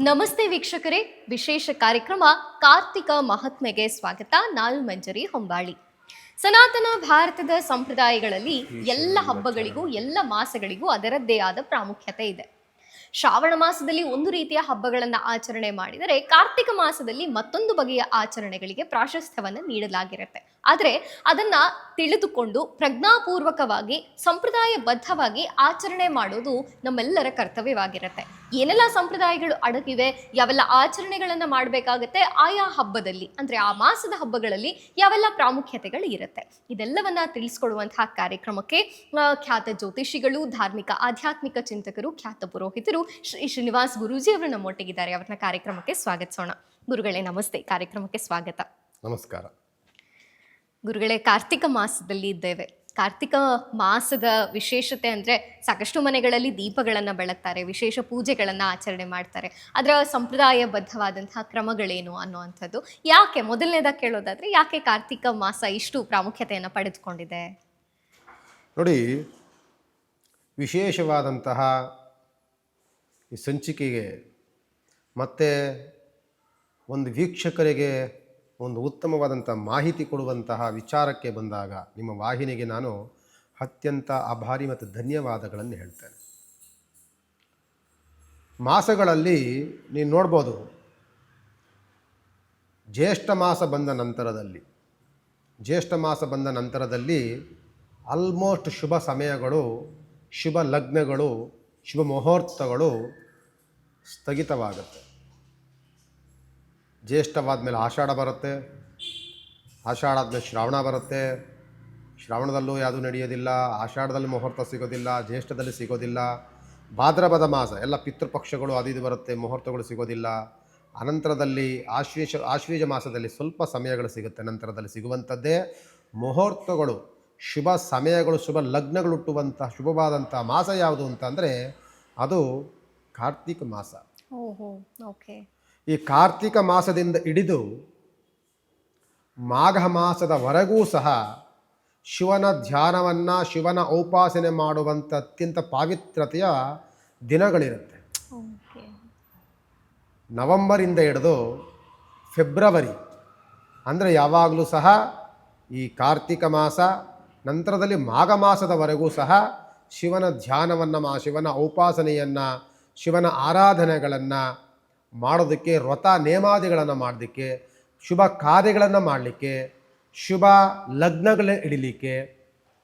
ನಮಸ್ತೆ ವೀಕ್ಷಕರೇ, ವಿಶೇಷ ಕಾರ್ಯಕ್ರಮ ಕಾರ್ತಿಕ ಮಹಾತ್ಮೆಗೆ ಸ್ವಾಗತ. ನಾನು ಮಂಜರಿ ಹೊಂಬಾಳಿ. ಸನಾತನ ಭಾರತದ ಸಂಪ್ರದಾಯಗಳಲ್ಲಿ ಎಲ್ಲ ಹಬ್ಬಗಳಿಗೂ ಎಲ್ಲ ಮಾಸಗಳಿಗೂ ಅದರದ್ದೇ ಆದ ಪ್ರಾಮುಖ್ಯತೆ ಇದೆ. ಶ್ರಾವಣ ಮಾಸದಲ್ಲಿ ಒಂದು ರೀತಿಯ ಹಬ್ಬಗಳನ್ನು ಆಚರಣೆ ಮಾಡಿದರೆ ಕಾರ್ತಿಕ ಮಾಸದಲ್ಲಿ ಮತ್ತೊಂದು ಬಗೆಯ ಆಚರಣೆಗಳಿಗೆ ಪ್ರಾಶಸ್ತ್ಯವನ್ನು ನೀಡಲಾಗಿರುತ್ತೆ. ಆದರೆ ಅದನ್ನ ತಿಳಿದುಕೊಂಡು ಪ್ರಜ್ಞಾಪೂರ್ವಕವಾಗಿ ಸಂಪ್ರದಾಯಬದ್ಧವಾಗಿ ಆಚರಣೆ ಮಾಡೋದು ನಮ್ಮೆಲ್ಲರ ಕರ್ತವ್ಯವಾಗಿರುತ್ತೆ. ಏನೆಲ್ಲ ಸಂಪ್ರದಾಯಗಳು ಅಡಗಿವೆ, ಯಾವೆಲ್ಲ ಆಚರಣೆಗಳನ್ನು ಮಾಡಬೇಕಾಗತ್ತೆ, ಆಯಾ ಹಬ್ಬದಲ್ಲಿ ಅಂದರೆ ಆ ಮಾಸದ ಹಬ್ಬಗಳಲ್ಲಿ ಯಾವೆಲ್ಲ ಪ್ರಾಮುಖ್ಯತೆಗಳು ಇರುತ್ತೆ, ಇದೆಲ್ಲವನ್ನ ತಿಳಿಸ್ಕೊಡುವಂತಹ ಕಾರ್ಯಕ್ರಮಕ್ಕೆ ಖ್ಯಾತ ಜ್ಯೋತಿಷಿಗಳು, ಧಾರ್ಮಿಕ ಆಧ್ಯಾತ್ಮಿಕ ಚಿಂತಕರು, ಖ್ಯಾತ ಪುರೋಹಿತರು ಶ್ರೀ ಶ್ರೀನಿವಾಸ್ ಗುರೂಜಿ ಅವರು ನಮ್ಮೊಟ್ಟಿಗಿದ್ದಾರೆ. ಅವ್ರನ್ನ ಕಾರ್ಯಕ್ರಮಕ್ಕೆ ಸ್ವಾಗತಿಸೋಣ. ಗುರುಗಳೇ ನಮಸ್ತೆ, ಕಾರ್ಯಕ್ರಮಕ್ಕೆ ಸ್ವಾಗತ. ನಮಸ್ಕಾರ. ಗುರುಗಳೇ, ಕಾರ್ತಿಕ ಮಾಸದಲ್ಲಿ ಇದ್ದೇವೆ. ಕಾರ್ತಿಕ ಮಾಸದ ವಿಶೇಷತೆ ಅಂದರೆ ಸಾಕಷ್ಟು ಮನೆಗಳಲ್ಲಿ ದೀಪಗಳನ್ನು ಬೆಳಗ್ತಾರೆ, ವಿಶೇಷ ಪೂಜೆಗಳನ್ನು ಆಚರಣೆ ಮಾಡ್ತಾರೆ. ಅದರ ಸಂಪ್ರದಾಯಬದ್ಧವಾದಂತಹ ಕ್ರಮಗಳೇನು ಅನ್ನುವಂಥದ್ದು. ಯಾಕೆ, ಮೊದಲನೇದಾಗಿ ಕೇಳೋದಾದರೆ, ಯಾಕೆ ಕಾರ್ತಿಕ ಮಾಸ ಇಷ್ಟು ಪ್ರಾಮುಖ್ಯತೆಯನ್ನು ಪಡೆದುಕೊಂಡಿದೆ? ನೋಡಿ, ವಿಶೇಷವಾದಂತಹ ಈ ಸಂಚಿಕೆಗೆ ಮತ್ತು ಒಂದು ವೀಕ್ಷಕರಿಗೆ ಒಂದು ಉತ್ತಮವಾದಂಥ ಮಾಹಿತಿ ಕೊಡುವಂತಹ ವಿಚಾರಕ್ಕೆ ಬಂದಾಗ ನಿಮ್ಮ ವಾಹಿನಿಗೆ ನಾನು ಅತ್ಯಂತ ಆಭಾರಿ ಮತ್ತು ಧನ್ಯವಾದಗಳನ್ನು ಹೇಳ್ತೇನೆ. ಮಾಸಗಳಲ್ಲಿ ನೀವು ನೋಡ್ಬೋದು, ಜ್ಯೇಷ್ಠ ಮಾಸ ಬಂದ ನಂತರದಲ್ಲಿ ಆಲ್ಮೋಸ್ಟ್ ಶುಭ ಸಮಯಗಳು, ಶುಭ ಲಗ್ನಗಳು, ಶುಭ ಮುಹೂರ್ತಗಳು ಸ್ಥಗಿತವಾಗುತ್ತೆ. ಜ್ಯೇಷ್ಠವಾದ ಮೇಲೆ ಆಷಾಢ ಬರುತ್ತೆ, ಆಷಾಢ ಆದಮೇಲೆ ಶ್ರಾವಣ ಬರುತ್ತೆ, ಶ್ರಾವಣದಲ್ಲೂ ಯಾವುದೂ ನಡೆಯೋದಿಲ್ಲ, ಆಷಾಢದಲ್ಲಿ ಮುಹೂರ್ತ ಸಿಗೋದಿಲ್ಲ, ಜ್ಯೇಷ್ಠದಲ್ಲಿ ಸಿಗೋದಿಲ್ಲ, ಭಾದ್ರಪದ ಮಾಸ ಎಲ್ಲ ಪಿತೃಪಕ್ಷಗಳು ಅದು ಇದು ಬರುತ್ತೆ, ಮುಹೂರ್ತಗಳು ಸಿಗೋದಿಲ್ಲ. ಅನಂತರದಲ್ಲಿ ಆಶ್ವೀಜ ಮಾಸದಲ್ಲಿ ಸ್ವಲ್ಪ ಸಮಯಗಳು ಸಿಗುತ್ತೆ, ನಂತರದಲ್ಲಿ ಸಿಗುವಂಥದ್ದೇ ಮುಹೂರ್ತಗಳು, ಶುಭ ಸಮಯಗಳು, ಶುಭ ಲಗ್ನಗಳು ಹುಟ್ಟುವಂಥ ಶುಭವಾದಂಥ ಮಾಸ ಯಾವುದು ಅಂತಂದರೆ ಅದು ಕಾರ್ತಿಕ ಮಾಸ. ಓಕೆ. ಈ ಕಾರ್ತಿಕ ಮಾಸದಿಂದ ಹಿಡಿದು ಮಾಘ ಮಾಸದವರೆಗೂ ಸಹ ಶಿವನ ಧ್ಯಾನವನ್ನು, ಶಿವನ ಉಪಾಸನೆ ಮಾಡುವಂಥ ಅತ್ಯಂತ ಪಾವಿತ್ರತೆಯ ದಿನಗಳಿರುತ್ತೆ. ನವೆಂಬರಿಂದ ಹಿಡಿದು ಫೆಬ್ರವರಿ ಅಂದರೆ ಯಾವಾಗಲೂ ಸಹ ಈ ಕಾರ್ತಿಕ ಮಾಸ, ನಂತರದಲ್ಲಿ ಮಾಘ ಮಾಸದವರೆಗೂ ಸಹ ಶಿವನ ಧ್ಯಾನವನ್ನು, ಶಿವನ ಉಪಾಸನೆಯನ್ನು, ಶಿವನ ಆರಾಧನೆಗಳನ್ನು ಮಾಡೋದಕ್ಕೆ, ವ್ರತ ನೇಮಾದಿಗಳನ್ನು ಮಾಡೋದಕ್ಕೆ, ಶುಭ ಕಾರ್ಯಗಳನ್ನು ಮಾಡಲಿಕ್ಕೆ, ಶುಭ ಲಗ್ನಗಳನ್ನ ಹಿಡಿಲಿಕ್ಕೆ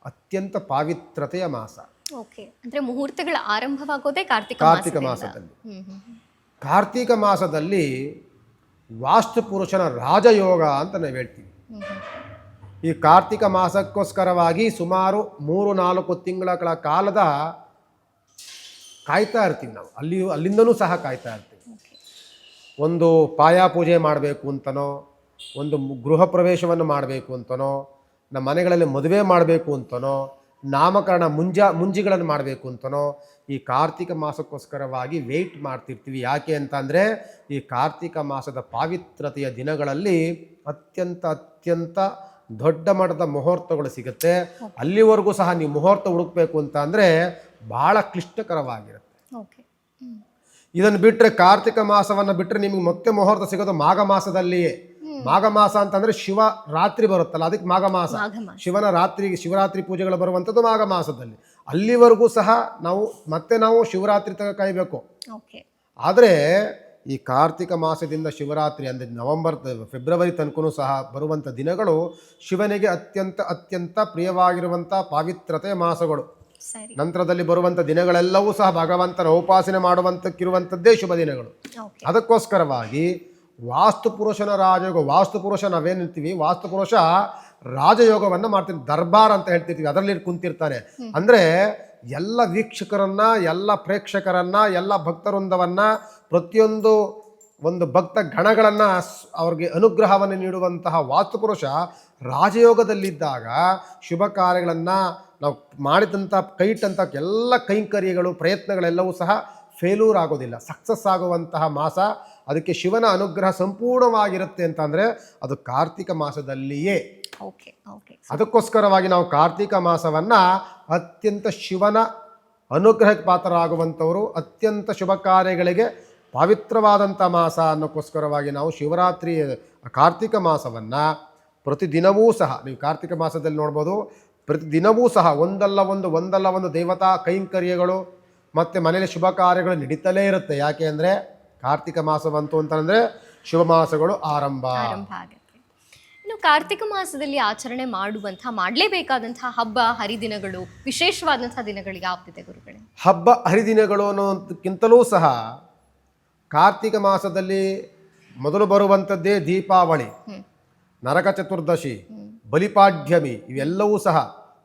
ಅತ್ಯಂತ ಪಾವಿತ್ರತೆಯ ಮಾಸ. ಓಕೆ. ಅಂದರೆ ಮುಹೂರ್ತಗಳ ಆರಂಭವಾಗೋದೇ ಕಾರ್ತಿಕ ಮಾಸದಲ್ಲಿ. ಕಾರ್ತಿಕ ಮಾಸದಲ್ಲಿ ವಾಸ್ತುಪುರುಷನ ರಾಜಯೋಗ ಅಂತ ನಾವು ಹೇಳ್ತೀವಿ. ಈ ಕಾರ್ತಿಕ ಮಾಸಕ್ಕೋಸ್ಕರವಾಗಿ ಸುಮಾರು 3-4 ತಿಂಗಳ ಕಾಲದ ಕಾಯ್ತಾ ಇರ್ತೀವಿ ನಾವು. ಅಲ್ಲಿಂದನೂ ಸಹ ಕಾಯ್ತಾ ಇರ್ತೀವಿ. ಒಂದು ಪಾಯ ಪೂಜೆ ಮಾಡಬೇಕು ಅಂತನೋ, ಒಂದು ಗೃಹ ಪ್ರವೇಶವನ್ನು ಮಾಡಬೇಕು ಅಂತನೋ, ನಮ್ಮ ಮನೆಗಳಲ್ಲಿ ಮದುವೆ ಮಾಡಬೇಕು ಅಂತನೋ, ನಾಮಕರಣ ಮುಂಜಿಗಳನ್ನು ಮಾಡಬೇಕು ಅಂತನೋ ಈ ಕಾರ್ತಿಕ ಮಾಸಕ್ಕೋಸ್ಕರವಾಗಿ ವೆಯ್ಟ್ ಮಾಡ್ತಿರ್ತೀವಿ. ಯಾಕೆ ಅಂತಂದರೆ ಈ ಕಾರ್ತಿಕ ಮಾಸದ ಪಾವಿತ್ರತೆಯ ದಿನಗಳಲ್ಲಿ ಅತ್ಯಂತ ದೊಡ್ಡ ಮಟ್ಟದ ಮುಹೂರ್ತಗಳು ಸಿಗುತ್ತೆ. ಅಲ್ಲಿವರೆಗೂ ಸಹ ನೀವು ಮುಹೂರ್ತ ಹುಡುಕಬೇಕು ಅಂತ ಅಂದರೆ ಭಾಳ ಕ್ಲಿಷ್ಟಕರವಾಗಿರುತ್ತೆ. ಇದನ್ನು ಬಿಟ್ಟರೆ, ಕಾರ್ತಿಕ ಮಾಸವನ್ನು ಬಿಟ್ಟರೆ ನಿಮಗೆ ಮತ್ತೆ ಮುಹೂರ್ತ ಸಿಗೋದು ಮಾಘ ಮಾಸದಲ್ಲಿಯೇ. ಮಾಘ ಮಾಸ ಅಂತಂದರೆ ಶಿವರಾತ್ರಿ ಬರುತ್ತಲ್ಲ, ಅದಕ್ಕೆ ಮಾಘ ಮಾಸ. ಶಿವರಾತ್ರಿ ಪೂಜೆಗಳು ಬರುವಂಥದ್ದು ಮಾಘ ಮಾಸದಲ್ಲಿ. ಅಲ್ಲಿವರೆಗೂ ಸಹ ನಾವು ಶಿವರಾತ್ರಿ ತನಕ ಕಾಯಬೇಕು. ಆದರೆ ಈ ಕಾರ್ತಿಕ ಮಾಸದಿಂದ ಶಿವರಾತ್ರಿ ಅಂದರೆ ಫೆಬ್ರವರಿ ತನಕನೂ ಸಹ ಬರುವಂಥ ದಿನಗಳು ಶಿವನಿಗೆ ಅತ್ಯಂತ ಪ್ರಿಯವಾಗಿರುವಂಥ ಪಾವಿತ್ರತೆಯ ಮಾಸಗಳು. ನಂತರದಲ್ಲಿ ಬರುವಂಥ ದಿನಗಳೆಲ್ಲವೂ ಸಹ ಭಗವಂತನ ಉಪಾಸನೆ ಮಾಡುವಂಥಕ್ಕಿರುವಂಥದ್ದೇ ಶುಭ ದಿನಗಳು. ಅದಕ್ಕೋಸ್ಕರವಾಗಿ ವಾಸ್ತುಪುರುಷನ ರಾಜಯೋಗ, ವಾಸ್ತುಪುರುಷ ನಾವೇನಿರ್ತೀವಿ, ವಾಸ್ತುಪುರುಷ ರಾಜಯೋಗವನ್ನು ಮಾಡ್ತೀವಿ, ದರ್ಬಾರ್ ಅಂತ ಹೇಳ್ತಿರ್ತೀವಿ, ಅದರಲ್ಲಿ ಕುಂತಿರ್ತಾನೆ. ಅಂದರೆ ಎಲ್ಲ ವೀಕ್ಷಕರನ್ನ, ಎಲ್ಲ ಪ್ರೇಕ್ಷಕರನ್ನ, ಎಲ್ಲ ಭಕ್ತವೃಂದವನ್ನು, ಪ್ರತಿಯೊಂದು ಒಂದು ಭಕ್ತ ಗಣಗಳನ್ನು ಅವ್ರಿಗೆ ಅನುಗ್ರಹವನ್ನು ನೀಡುವಂತಹ ವಾಸ್ತುಪುರುಷ ರಾಜಯೋಗದಲ್ಲಿದ್ದಾಗ ಶುಭ ಕಾರ್ಯಗಳನ್ನು ನಾವು ಮಾಡಿದಂಥ ಎಲ್ಲ ಕೈಂಕರ್ಯಗಳು, ಪ್ರಯತ್ನಗಳೆಲ್ಲವೂ ಸಹ ಫೇಲ್ಯೂರ್ ಆಗೋದಿಲ್ಲ, ಸಕ್ಸಸ್ ಆಗುವಂತಹ ಮಾಸ. ಅದಕ್ಕೆ ಶಿವನ ಅನುಗ್ರಹ ಸಂಪೂರ್ಣವಾಗಿರುತ್ತೆ ಅಂತಂದರೆ ಅದು ಕಾರ್ತಿಕ ಮಾಸದಲ್ಲಿಯೇ. ಅದಕ್ಕೋಸ್ಕರವಾಗಿ ನಾವು ಕಾರ್ತಿಕ ಮಾಸವನ್ನು ಅತ್ಯಂತ ಶಿವನ ಅನುಗ್ರಹಕ್ಕೆ ಪಾತ್ರರಾಗುವಂಥವರು, ಅತ್ಯಂತ ಶುಭ ಕಾರ್ಯಗಳಿಗೆ ಪವಿತ್ರವಾದಂಥ ಮಾಸ ಅನ್ನೋಕ್ಕೋಸ್ಕರವಾಗಿ ನಾವು ಶಿವರಾತ್ರಿ ಕಾರ್ತಿಕ ಮಾಸವನ್ನು ಪ್ರತಿದಿನವೂ ಸಹ, ನೀವು ಕಾರ್ತಿಕ ಮಾಸದಲ್ಲಿ ನೋಡ್ಬೋದು, ಪ್ರತಿದಿನವೂ ಸಹ ಒಂದಲ್ಲ ಒಂದು ದೇವತಾ ಕೈಂಕರ್ಯಗಳು ಮತ್ತು ಮನೆಯಲ್ಲಿ ಶುಭ ಕಾರ್ಯಗಳು ನಡೀತಲೇ ಇರುತ್ತೆ. ಯಾಕೆ ಅಂದರೆ ಕಾರ್ತಿಕ ಮಾಸ ಬಂತು ಅಂತಂದರೆ ಶುಭ ಮಾಸಗಳು ಆರಂಭ ಆಗುತ್ತೆ. ಇನ್ನು ಕಾರ್ತಿಕ ಮಾಸದಲ್ಲಿ ಆಚರಣೆ ಮಾಡಲೇಬೇಕಾದಂತಹ ಹಬ್ಬ ಹರಿದಿನಗಳು, ವಿಶೇಷವಾದಂತಹ ದಿನಗಳು ಯಾವುದಿದೆ ಗುರುಗಳೇ? ಹಬ್ಬ ಹರಿದಿನಗಳು ಅನ್ನೋದಕ್ಕಿಂತಲೂ ಸಹ ಕಾರ್ತಿಕ ಮಾಸದಲ್ಲಿ ಮೊದಲು ಬರುವಂಥದ್ದೇ ದೀಪಾವಳಿ, ನರಕ ಚತುರ್ದಶಿ, ಬಲಿಪಾಡ್ಯಮಿ. ಇವೆಲ್ಲವೂ ಸಹ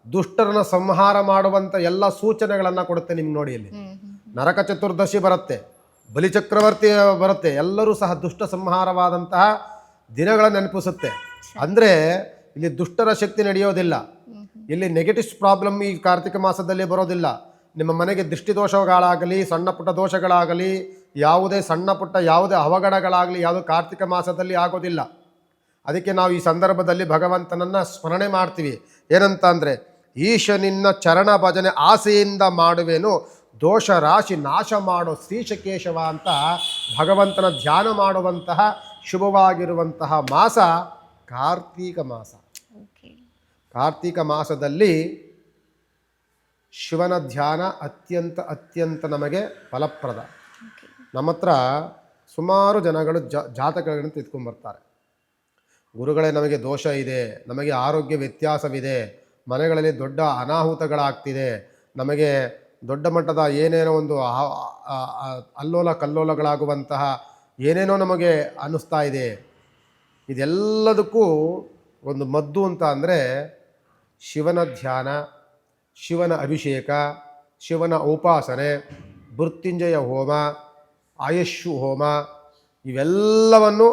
ದುಷ್ಟರನ್ನು ಸಂಹಾರ ಮಾಡುವಂಥ ಎಲ್ಲ ಸೂಚನೆಗಳನ್ನು ಕೊಡುತ್ತೆ. ನಿಮ್ಗೆ ನೋಡಿ, ಇಲ್ಲಿ ನರಕ ಚತುರ್ದಶಿ ಬರುತ್ತೆ, ಬಲಿಚಕ್ರವರ್ತಿ ಬರುತ್ತೆ. ಎಲ್ಲರೂ ಸಹ ದುಷ್ಟ ಸಂಹಾರವಾದಂತಹ ದಿನಗಳನ್ನು ನೆನಪಿಸುತ್ತೆ. ಅಂದರೆ ಇಲ್ಲಿ ದುಷ್ಟರ ಶಕ್ತಿ ನಡೆಯೋದಿಲ್ಲ, ಇಲ್ಲಿ ನೆಗೆಟಿವ್ ಪ್ರಾಬ್ಲಮ್ ಈ ಕಾರ್ತಿಕ ಮಾಸದಲ್ಲಿ ಬರೋದಿಲ್ಲ. ನಿಮ್ಮ ಮನೆಗೆ ದೃಷ್ಟಿದೋಷಗಳಾಗಲಿ, ಸಣ್ಣ ಪುಟ್ಟ ದೋಷಗಳಾಗಲಿ, ಯಾವುದೇ ಸಣ್ಣ ಪುಟ್ಟ ಯಾವುದೇ ಅವಘಡಗಳಾಗಲಿ ಯಾವುದು ಕಾರ್ತಿಕ ಮಾಸದಲ್ಲಿ ಆಗೋದಿಲ್ಲ. ಅದಕ್ಕೆ ನಾವು ಈ ಸಂದರ್ಭದಲ್ಲಿ ಭಗವಂತನನ್ನು ಸ್ಮರಣೆ ಮಾಡ್ತೀವಿ. ಏನಂತ ಅಂದರೆ, ಈಶನಿನ್ನ ಚರಣ ಭಜನೆ ಆಸೆಯಿಂದ ಮಾಡುವೆನು, ದೋಷ ರಾಶಿ ನಾಶ ಮಾಡೋ ಶ್ರೀಶಕೇಶವ ಅಂತ ಭಗವಂತನ ಧ್ಯಾನ ಮಾಡುವಂತಹ ಶುಭವಾಗಿರುವಂತಹ ಮಾಸ ಕಾರ್ತೀಕ ಮಾಸ. ಕಾರ್ತೀಕ ಮಾಸದಲ್ಲಿ ಶಿವನ ಧ್ಯಾನ ಅತ್ಯಂತ ನಮಗೆ ಫಲಪ್ರದ. ನಮ್ಮ ಹತ್ರ ಸುಮಾರು ಜನಗಳು ಜಾತಕಗಳನ್ನು ತೆಗೆದುಕೊಂಡ್ಬರ್ತಾರೆ. ಗುರುಗಳೇ, ನಮಗೆ ದೋಷ ಇದೆ, ನಮಗೆ ಆರೋಗ್ಯ ವ್ಯತ್ಯಾಸವಿದೆ, ಮನೆಗಳಲ್ಲಿ ದೊಡ್ಡ ಅನಾಹುತಗಳಾಗ್ತಿದೆ, ನಮಗೆ ದೊಡ್ಡ ಮಟ್ಟದ ಏನೇನೋ ಒಂದು ಅಲ್ಲೋಲ ಕಲ್ಲೋಲಗಳಾಗುವಂತಹ ಏನೇನೋ ನಮಗೆ ಅನ್ನಿಸ್ತಾ ಇದೆ. ಇದೆಲ್ಲದಕ್ಕೂ ಒಂದು ಮದ್ದು ಅಂತ ಅಂದರೆ ಶಿವನ ಧ್ಯಾನ, ಶಿವನ ಅಭಿಷೇಕ, ಶಿವನ ಉಪಾಸನೆ, ಮೃತ್ಯುಂಜಯ ಹೋಮ, ಆಯುಷು ಹೋಮ, ಇವೆಲ್ಲವನ್ನು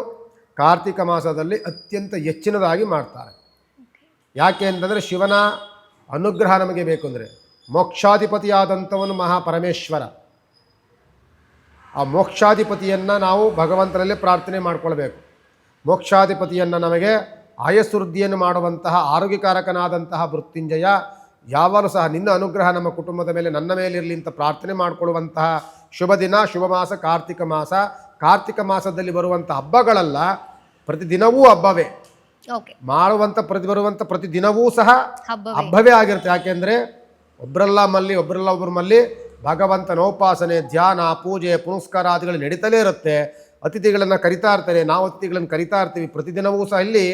ಕಾರ್ತಿಕ ಮಾಸದಲ್ಲಿ ಅತ್ಯಂತ ಹೆಚ್ಚಿನದಾಗಿ ಮಾಡ್ತಾರೆ. ಯಾಕೆ ಅಂತಂದರೆ ಶಿವನ ಅನುಗ್ರಹ ನಮಗೆ ಬೇಕು. ಅಂದರೆ ಮೋಕ್ಷಾಧಿಪತಿಯಾದಂಥವನು ಮಹಾಪರಮೇಶ್ವರ. ಆ ಮೋಕ್ಷಾಧಿಪತಿಯನ್ನು ನಾವು ಭಗವಂತನಲ್ಲಿ ಪ್ರಾರ್ಥನೆ ಮಾಡಿಕೊಳ್ಬೇಕು. ಮೋಕ್ಷಾಧಿಪತಿಯನ್ನು ನಮಗೆ ಆಯಸ್ವೃದ್ಧಿಯನ್ನು ಮಾಡುವಂತಹ ಆರೋಗ್ಯಕಾರಕನಾದಂತಹ ಮೃತ್ಯುಂಜಯ ಯಾವಾಗಲೂ ಸಹ ನಿನ್ನ ಅನುಗ್ರಹ ನಮ್ಮ ಕುಟುಂಬದ ಮೇಲೆ, ನನ್ನ ಮೇಲಿರಲಿ ಅಂತ ಪ್ರಾರ್ಥನೆ ಮಾಡಿಕೊಳ್ಳುವಂತಹ ಶುಭ ದಿನ, ಶುಭ ಮಾಸ ಕಾರ್ತಿಕ ಮಾಸ. ಕಾರ್ತಿಕ ಮಾಸದಲ್ಲಿ ಬರುವಂಥ ಹಬ್ಬಗಳೆಲ್ಲ ಪ್ರತಿದಿನವೂ ಹಬ್ಬವೇ. ಬರುವಂಥ ಪ್ರತಿದಿನವೂ ಸಹ ಹಬ್ಬವೇ ಆಗಿರುತ್ತೆ. ಯಾಕೆಂದರೆ ಒಬ್ಬರ ಮಲ್ಲಿ ಭಗವಂತನ ಉಪಾಸನೆ, ಧ್ಯಾನ, ಪೂಜೆ, ಪುನಸ್ಕಾರಾದಿಗಳು ನಡೀತಲೇ ಇರುತ್ತೆ. ಅತಿಥಿಗಳನ್ನು ಕರಿತಾ ಇರ್ತಾರೆ, ನಾವು ಅತಿಥಿಗಳನ್ನು ಕರಿತಾ ಇರ್ತೀವಿ. ಪ್ರತಿದಿನವೂ ಸಹ ಇಲ್ಲಿ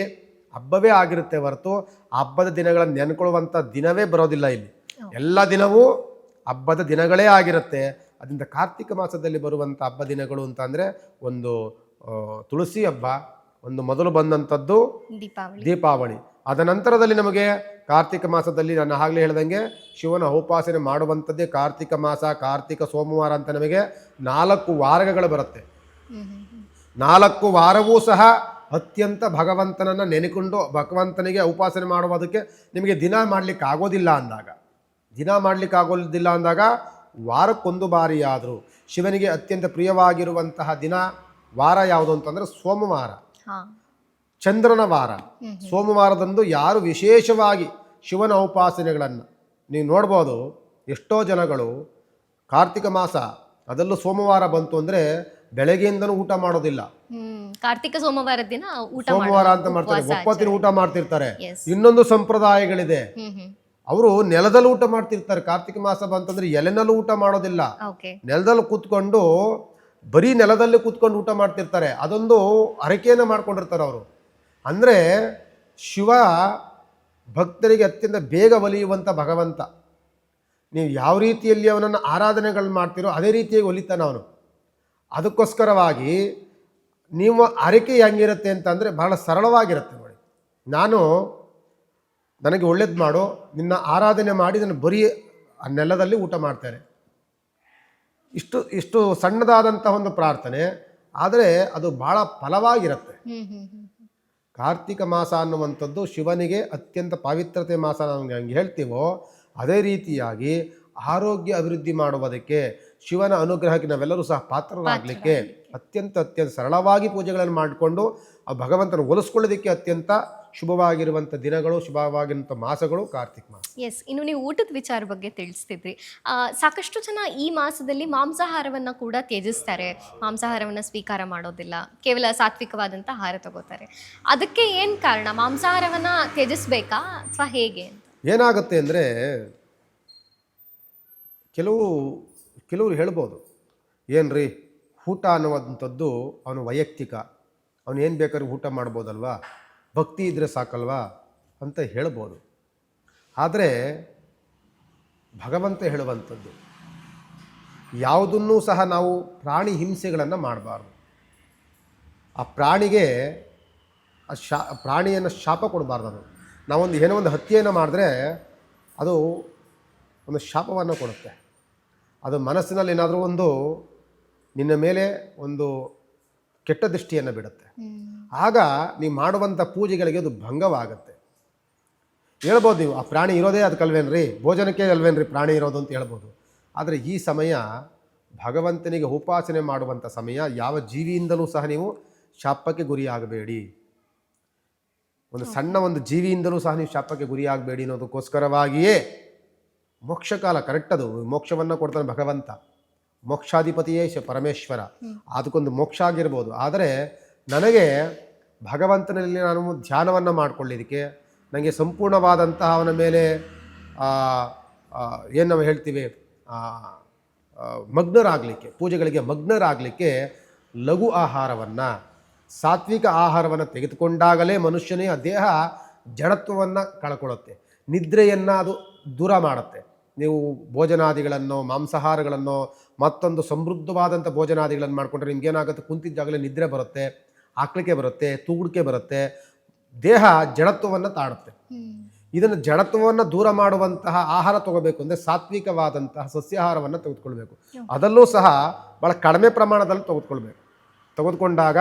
ಹಬ್ಬವೇ ಆಗಿರುತ್ತೆ ಹೊರತು ಹಬ್ಬದ ದಿನಗಳನ್ನು ನೆನ್ಕೊಳ್ಳುವಂಥ ದಿನವೇ ಬರೋದಿಲ್ಲ. ಇಲ್ಲಿ ಎಲ್ಲ ದಿನವೂ ಹಬ್ಬದ ದಿನಗಳೇ ಆಗಿರುತ್ತೆ. ಅದರಿಂದ ಕಾರ್ತಿಕ ಮಾಸದಲ್ಲಿ ಬರುವಂಥ ಹಬ್ಬ ದಿನಗಳು ಅಂತ ಅಂದರೆ ಒಂದು ತುಳಸಿ ಹಬ್ಬ, ಒಂದು ಮೊದಲು ಬಂದಂಥದ್ದು ದೀಪಾವಳಿ. ಅದ ನಂತರದಲ್ಲಿ ನಮಗೆ ಕಾರ್ತಿಕ ಮಾಸದಲ್ಲಿ ನಾನು ಆಗಲೇ ಹೇಳ್ದಂಗೆ ಶಿವನ ಉಪಾಸನೆ ಮಾಡುವಂಥದ್ದೇ ಕಾರ್ತಿಕ ಮಾಸ. ಕಾರ್ತಿಕ ಸೋಮವಾರ ಅಂತ ನಮಗೆ 4 ವಾರಗಳು ಬರುತ್ತೆ. 4 ವಾರವೂ ಸಹ ಅತ್ಯಂತ ಭಗವಂತನನ್ನು ನೆನೆಕೊಂಡು ಭಗವಂತನಿಗೆ ಉಪಾಸನೆ ಮಾಡುವುದಕ್ಕೆ ನಿಮಗೆ ದಿನ ಮಾಡಲಿಕ್ಕೆ ಆಗೋದಿಲ್ಲ ಅಂದಾಗ ವಾರಕ್ಕೊಂದು ಬಾರಿಯಾದರೂ ಶಿವನಿಗೆ ಅತ್ಯಂತ ಪ್ರಿಯವಾಗಿರುವಂತಹ ದಿನ ವಾರ ಯಾವುದು ಅಂತಂದರೆ ಸೋಮವಾರ, ಚಂದ್ರನ ವಾರ. ಸೋಮವಾರದಂದು ಯಾರು ವಿಶೇಷವಾಗಿ ಶಿವನ ಉಪಾಸನೆಗಳನ್ನು ನೀವು ನೋಡ್ಬೋದು. ಎಷ್ಟೋ ಜನಗಳು ಕಾರ್ತಿಕ ಮಾಸ ಅದರಲ್ಲೂ ಸೋಮವಾರ ಬಂತು ಅಂದರೆ ಬೆಳಗ್ಗೆಯಿಂದನೂ ಊಟ ಮಾಡೋದಿಲ್ಲ. ಕಾರ್ತಿಕ ಸೋಮವಾರ ದಿನ ಸೋಮವಾರ ಅಂತ ಮಾಡ್ತಾರೆ, ಒಪ್ಪತ್ತಿನ ಊಟ ಮಾಡ್ತಿರ್ತಾರೆ. ಇನ್ನೊಂದು ಸಂಪ್ರದಾಯಗಳಿದೆ, ಅವರು ನೆಲದಲ್ಲಿ ಊಟ ಮಾಡ್ತಿರ್ತಾರೆ. ಕಾರ್ತಿಕ ಮಾಸ ಬಂತಂದ್ರೆ ಎಲೆನಲ್ಲೂ ಊಟ ಮಾಡೋದಿಲ್ಲ, ನೆಲದಲ್ಲಿ ಕೂತ್ಕೊಂಡು ಬರೀ ನೆಲದಲ್ಲಿ ಕೂತ್ಕೊಂಡು ಊಟ ಮಾಡ್ತಿರ್ತಾರೆ. ಅದೊಂದು ಹರಕೆಯನ್ನು ಮಾಡ್ಕೊಂಡಿರ್ತಾರೆ ಅವರು. ಅಂದರೆ ಶಿವ ಭಕ್ತರಿಗೆ ಅತ್ಯಂತ ಬೇಗ ಒಲಿಯುವಂಥ ಭಗವಂತ. ನೀವು ಯಾವ ರೀತಿಯಲ್ಲಿ ಅವನನ್ನು ಆರಾಧನೆಗಳು ಮಾಡ್ತೀರೋ ಅದೇ ರೀತಿಯಾಗಿ ಒಲಿತಾನೆ ಅವನು. ಅದಕ್ಕೋಸ್ಕರವಾಗಿ ನೀವು ಹರಕೆ ಹೆಂಗಿರುತ್ತೆ ಅಂತಂದರೆ ಬಹಳ ಸರಳವಾಗಿರುತ್ತೆ. ನೋಡಿ, ನನಗೆ ಒಳ್ಳೇದು ಮಾಡು, ನಿನ್ನ ಆರಾಧನೆ ಮಾಡಿ ನಾನು ಬರೀ ಆ ನೆಲದಲ್ಲಿ ಊಟ ಮಾಡ್ತೇನೆ. ಇಷ್ಟು ಸಣ್ಣದಾದಂಥ ಒಂದು ಪ್ರಾರ್ಥನೆ, ಆದರೆ ಅದು ಬಹಳ ಫಲವಾಗಿರುತ್ತೆ. ಕಾರ್ತಿಕ ಮಾಸ ಅನ್ನುವಂಥದ್ದು ಶಿವನಿಗೆ ಅತ್ಯಂತ ಪವಿತ್ರತೆ ಮಾಸ. ನಾವು ಹಂಗೆ ಹೇಳ್ತೀವೋ ಅದೇ ರೀತಿಯಾಗಿ ಆರೋಗ್ಯ ಅಭಿವೃದ್ಧಿ ಮಾಡುವುದಕ್ಕೆ, ಶಿವನ ಅನುಗ್ರಹಕ್ಕೆ ನಾವೆಲ್ಲರೂ ಸಹ ಪಾತ್ರರಾಗಲಿಕ್ಕೆ ಅತ್ಯಂತ ಸರಳವಾಗಿ ಪೂಜೆಗಳನ್ನು ಮಾಡಿಕೊಂಡು ಆ ಭಗವಂತನ ಒಲಿಸ್ಕೊಳ್ಳೋದಕ್ಕೆ ಅತ್ಯಂತ ಶುಭವಾಗಿರುವಂಥ ದಿನಗಳು, ಶುಭವಾಗಿರುವಂಥ ಮಾಸಗಳು ಕಾರ್ತಿಕ್ ಮಾಸ. ಎಸ್, ಇನ್ನು ನೀವು ಊಟದ ವಿಚಾರ ಬಗ್ಗೆ ತಿಳಿಸ್ತಿದ್ರಿ. ಸಾಕಷ್ಟು ಜನ ಈ ಮಾಸದಲ್ಲಿ ಮಾಂಸಾಹಾರವನ್ನು ಕೂಡ ತ್ಯಜಿಸ್ತಾರೆ, ಮಾಂಸಾಹಾರವನ್ನು ಸ್ವೀಕಾರ ಮಾಡೋದಿಲ್ಲ, ಕೇವಲ ಸಾತ್ವಿಕವಾದಂಥ ಆಹಾರ ತಗೋತಾರೆ. ಅದಕ್ಕೆ ಏನು ಕಾರಣ? ಮಾಂಸಾಹಾರವನ್ನು ತ್ಯಜಿಸ್ಬೇಕಾ ಅಥವಾ ಹೇಗೆ ಅಂತ? ಏನಾಗುತ್ತೆ ಅಂದರೆ, ಕೆಲವರು ಹೇಳ್ಬೋದು, ಏನ್ರಿ ಊಟ ಅನ್ನುವಂಥದ್ದು ಅವನು ವೈಯಕ್ತಿಕ, ಅವನು ಏನು ಬೇಕಾದ್ರೂ ಊಟ ಮಾಡ್ಬೋದಲ್ವಾ, ಭಕ್ತಿ ಇದ್ದರೆ ಸಾಕಲ್ವಾ ಅಂತ ಹೇಳ್ಬೋದು. ಆದರೆ ಭಗವಂತ ಹೇಳುವಂಥದ್ದು ಯಾವುದನ್ನೂ ಸಹ ನಾವು ಪ್ರಾಣಿ ಹಿಂಸೆಗಳನ್ನು ಮಾಡಬಾರ್ದು. ಆ ಪ್ರಾಣಿಗೆ ಪ್ರಾಣಿಯನ್ನು ಶಾಪ ಕೊಡಬಾರ್ದು. ಅದು ನಾವೊಂದು ಏನೋ ಒಂದು ಹತ್ಯೆಯನ್ನು ಮಾಡಿದ್ರೆ ಅದು ಒಂದು ಶಾಪವನ್ನು ಕೊಡುತ್ತೆ. ಅದು ಮನಸ್ಸಿನಲ್ಲಿ ಏನಾದರೂ ಒಂದು ನಿನ್ನ ಮೇಲೆ ಒಂದು ಕೆಟ್ಟ ದೃಷ್ಟಿಯನ್ನು ಬಿಡುತ್ತೆ. ಆಗ ನೀವು ಮಾಡುವಂಥ ಪೂಜೆಗಳಿಗೆ ಅದು ಭಂಗವಾಗುತ್ತೆ. ಹೇಳ್ಬೋದು ನೀವು, ಆ ಪ್ರಾಣಿ ಇರೋದೇ ಅದಕ್ಕಲ್ವೇನ್ರಿ, ಭೋಜನಕ್ಕೆ ಅಲ್ವೇನ್ರಿ ಪ್ರಾಣಿ ಇರೋದು ಅಂತ ಹೇಳ್ಬೋದು. ಆದರೆ ಈ ಸಮಯ ಭಗವಂತನಿಗೆ ಉಪಾಸನೆ ಮಾಡುವಂಥ ಸಮಯ. ಯಾವ ಜೀವಿಯಿಂದಲೂ ಸಹ ನೀವು ಶಾಪಕ್ಕೆ ಗುರಿಯಾಗಬೇಡಿ. ಒಂದು ಸಣ್ಣ ಒಂದು ಜೀವಿಯಿಂದಲೂ ಸಹ ನೀವು ಶಾಪಕ್ಕೆ ಗುರಿಯಾಗಬೇಡಿ ಅನ್ನೋದಕ್ಕೋಸ್ಕರವಾಗಿಯೇ ಮೋಕ್ಷಕಾಲ ಕರೆಕ್ಟ್. ಅದು ಮೋಕ್ಷವನ್ನು ಕೊಡ್ತಾನೆ ಭಗವಂತ, ಮೋಕ್ಷಾಧಿಪತಿಯೇ ಪರಮೇಶ್ವರ. ಅದಕ್ಕೊಂದು ಮೋಕ್ಷ ಆಗಿರ್ಬೋದು. ಆದರೆ ನನಗೆ ಭಗವಂತನಲ್ಲಿ ನಾನು ಧ್ಯಾನವನ್ನು ಮಾಡಿಕೊಳ್ಳಿದ್ದಕ್ಕೆ, ನನಗೆ ಸಂಪೂರ್ಣವಾದಂತಹ ಅವನ ಮೇಲೆ ಏನು ನಾವು ಹೇಳ್ತೀವಿ ಮಗ್ನರಾಗಲಿಕ್ಕೆ, ಪೂಜೆಗಳಿಗೆ ಮಗ್ನರಾಗಲಿಕ್ಕೆ ಲಘು ಆಹಾರವನ್ನು, ಸಾತ್ವಿಕ ಆಹಾರವನ್ನು ತೆಗೆದುಕೊಂಡಾಗಲೇ ಮನುಷ್ಯನೇ ಆ ದೇಹ ಜಡತ್ವವನ್ನು ಕಳ್ಕೊಳ್ಳುತ್ತೆ, ನಿದ್ರೆಯನ್ನು ಅದು ದೂರ ಮಾಡುತ್ತೆ. ನೀವು ಭೋಜನಾದಿಗಳನ್ನು, ಮಾಂಸಾಹಾರಗಳನ್ನು, ಮತ್ತೊಂದು ಸಮೃದ್ಧವಾದಂಥ ಭೋಜನಾದಿಗಳನ್ನು ಮಾಡಿಕೊಂಡ್ರೆ ನಿಮ್ಗೇನಾಗುತ್ತೆ, ಕುಂತಿದ್ದಾಗಲೇ ನಿದ್ರೆ ಬರುತ್ತೆ, ಆಕ್ಲಿಕೆ ಬರುತ್ತೆ, ತೂಗುಡಿಕೆ ಬರುತ್ತೆ, ದೇಹ ಜಡತ್ವವನ್ನು ತಾಡುತ್ತೆ. ಇದನ್ನು ಜಡತ್ವವನ್ನು ದೂರ ಮಾಡುವಂತಹ ಆಹಾರ ತಗೋಬೇಕು ಅಂದರೆ ಸಾತ್ವಿಕವಾದಂತಹ ಸಸ್ಯಾಹಾರವನ್ನು ತೆಗೆದುಕೊಳ್ಬೇಕು. ಅದಲ್ಲೂ ಸಹ ಭಾಳ ಕಡಿಮೆ ಪ್ರಮಾಣದಲ್ಲಿ ತೆಗೆದುಕೊಂಡಾಗ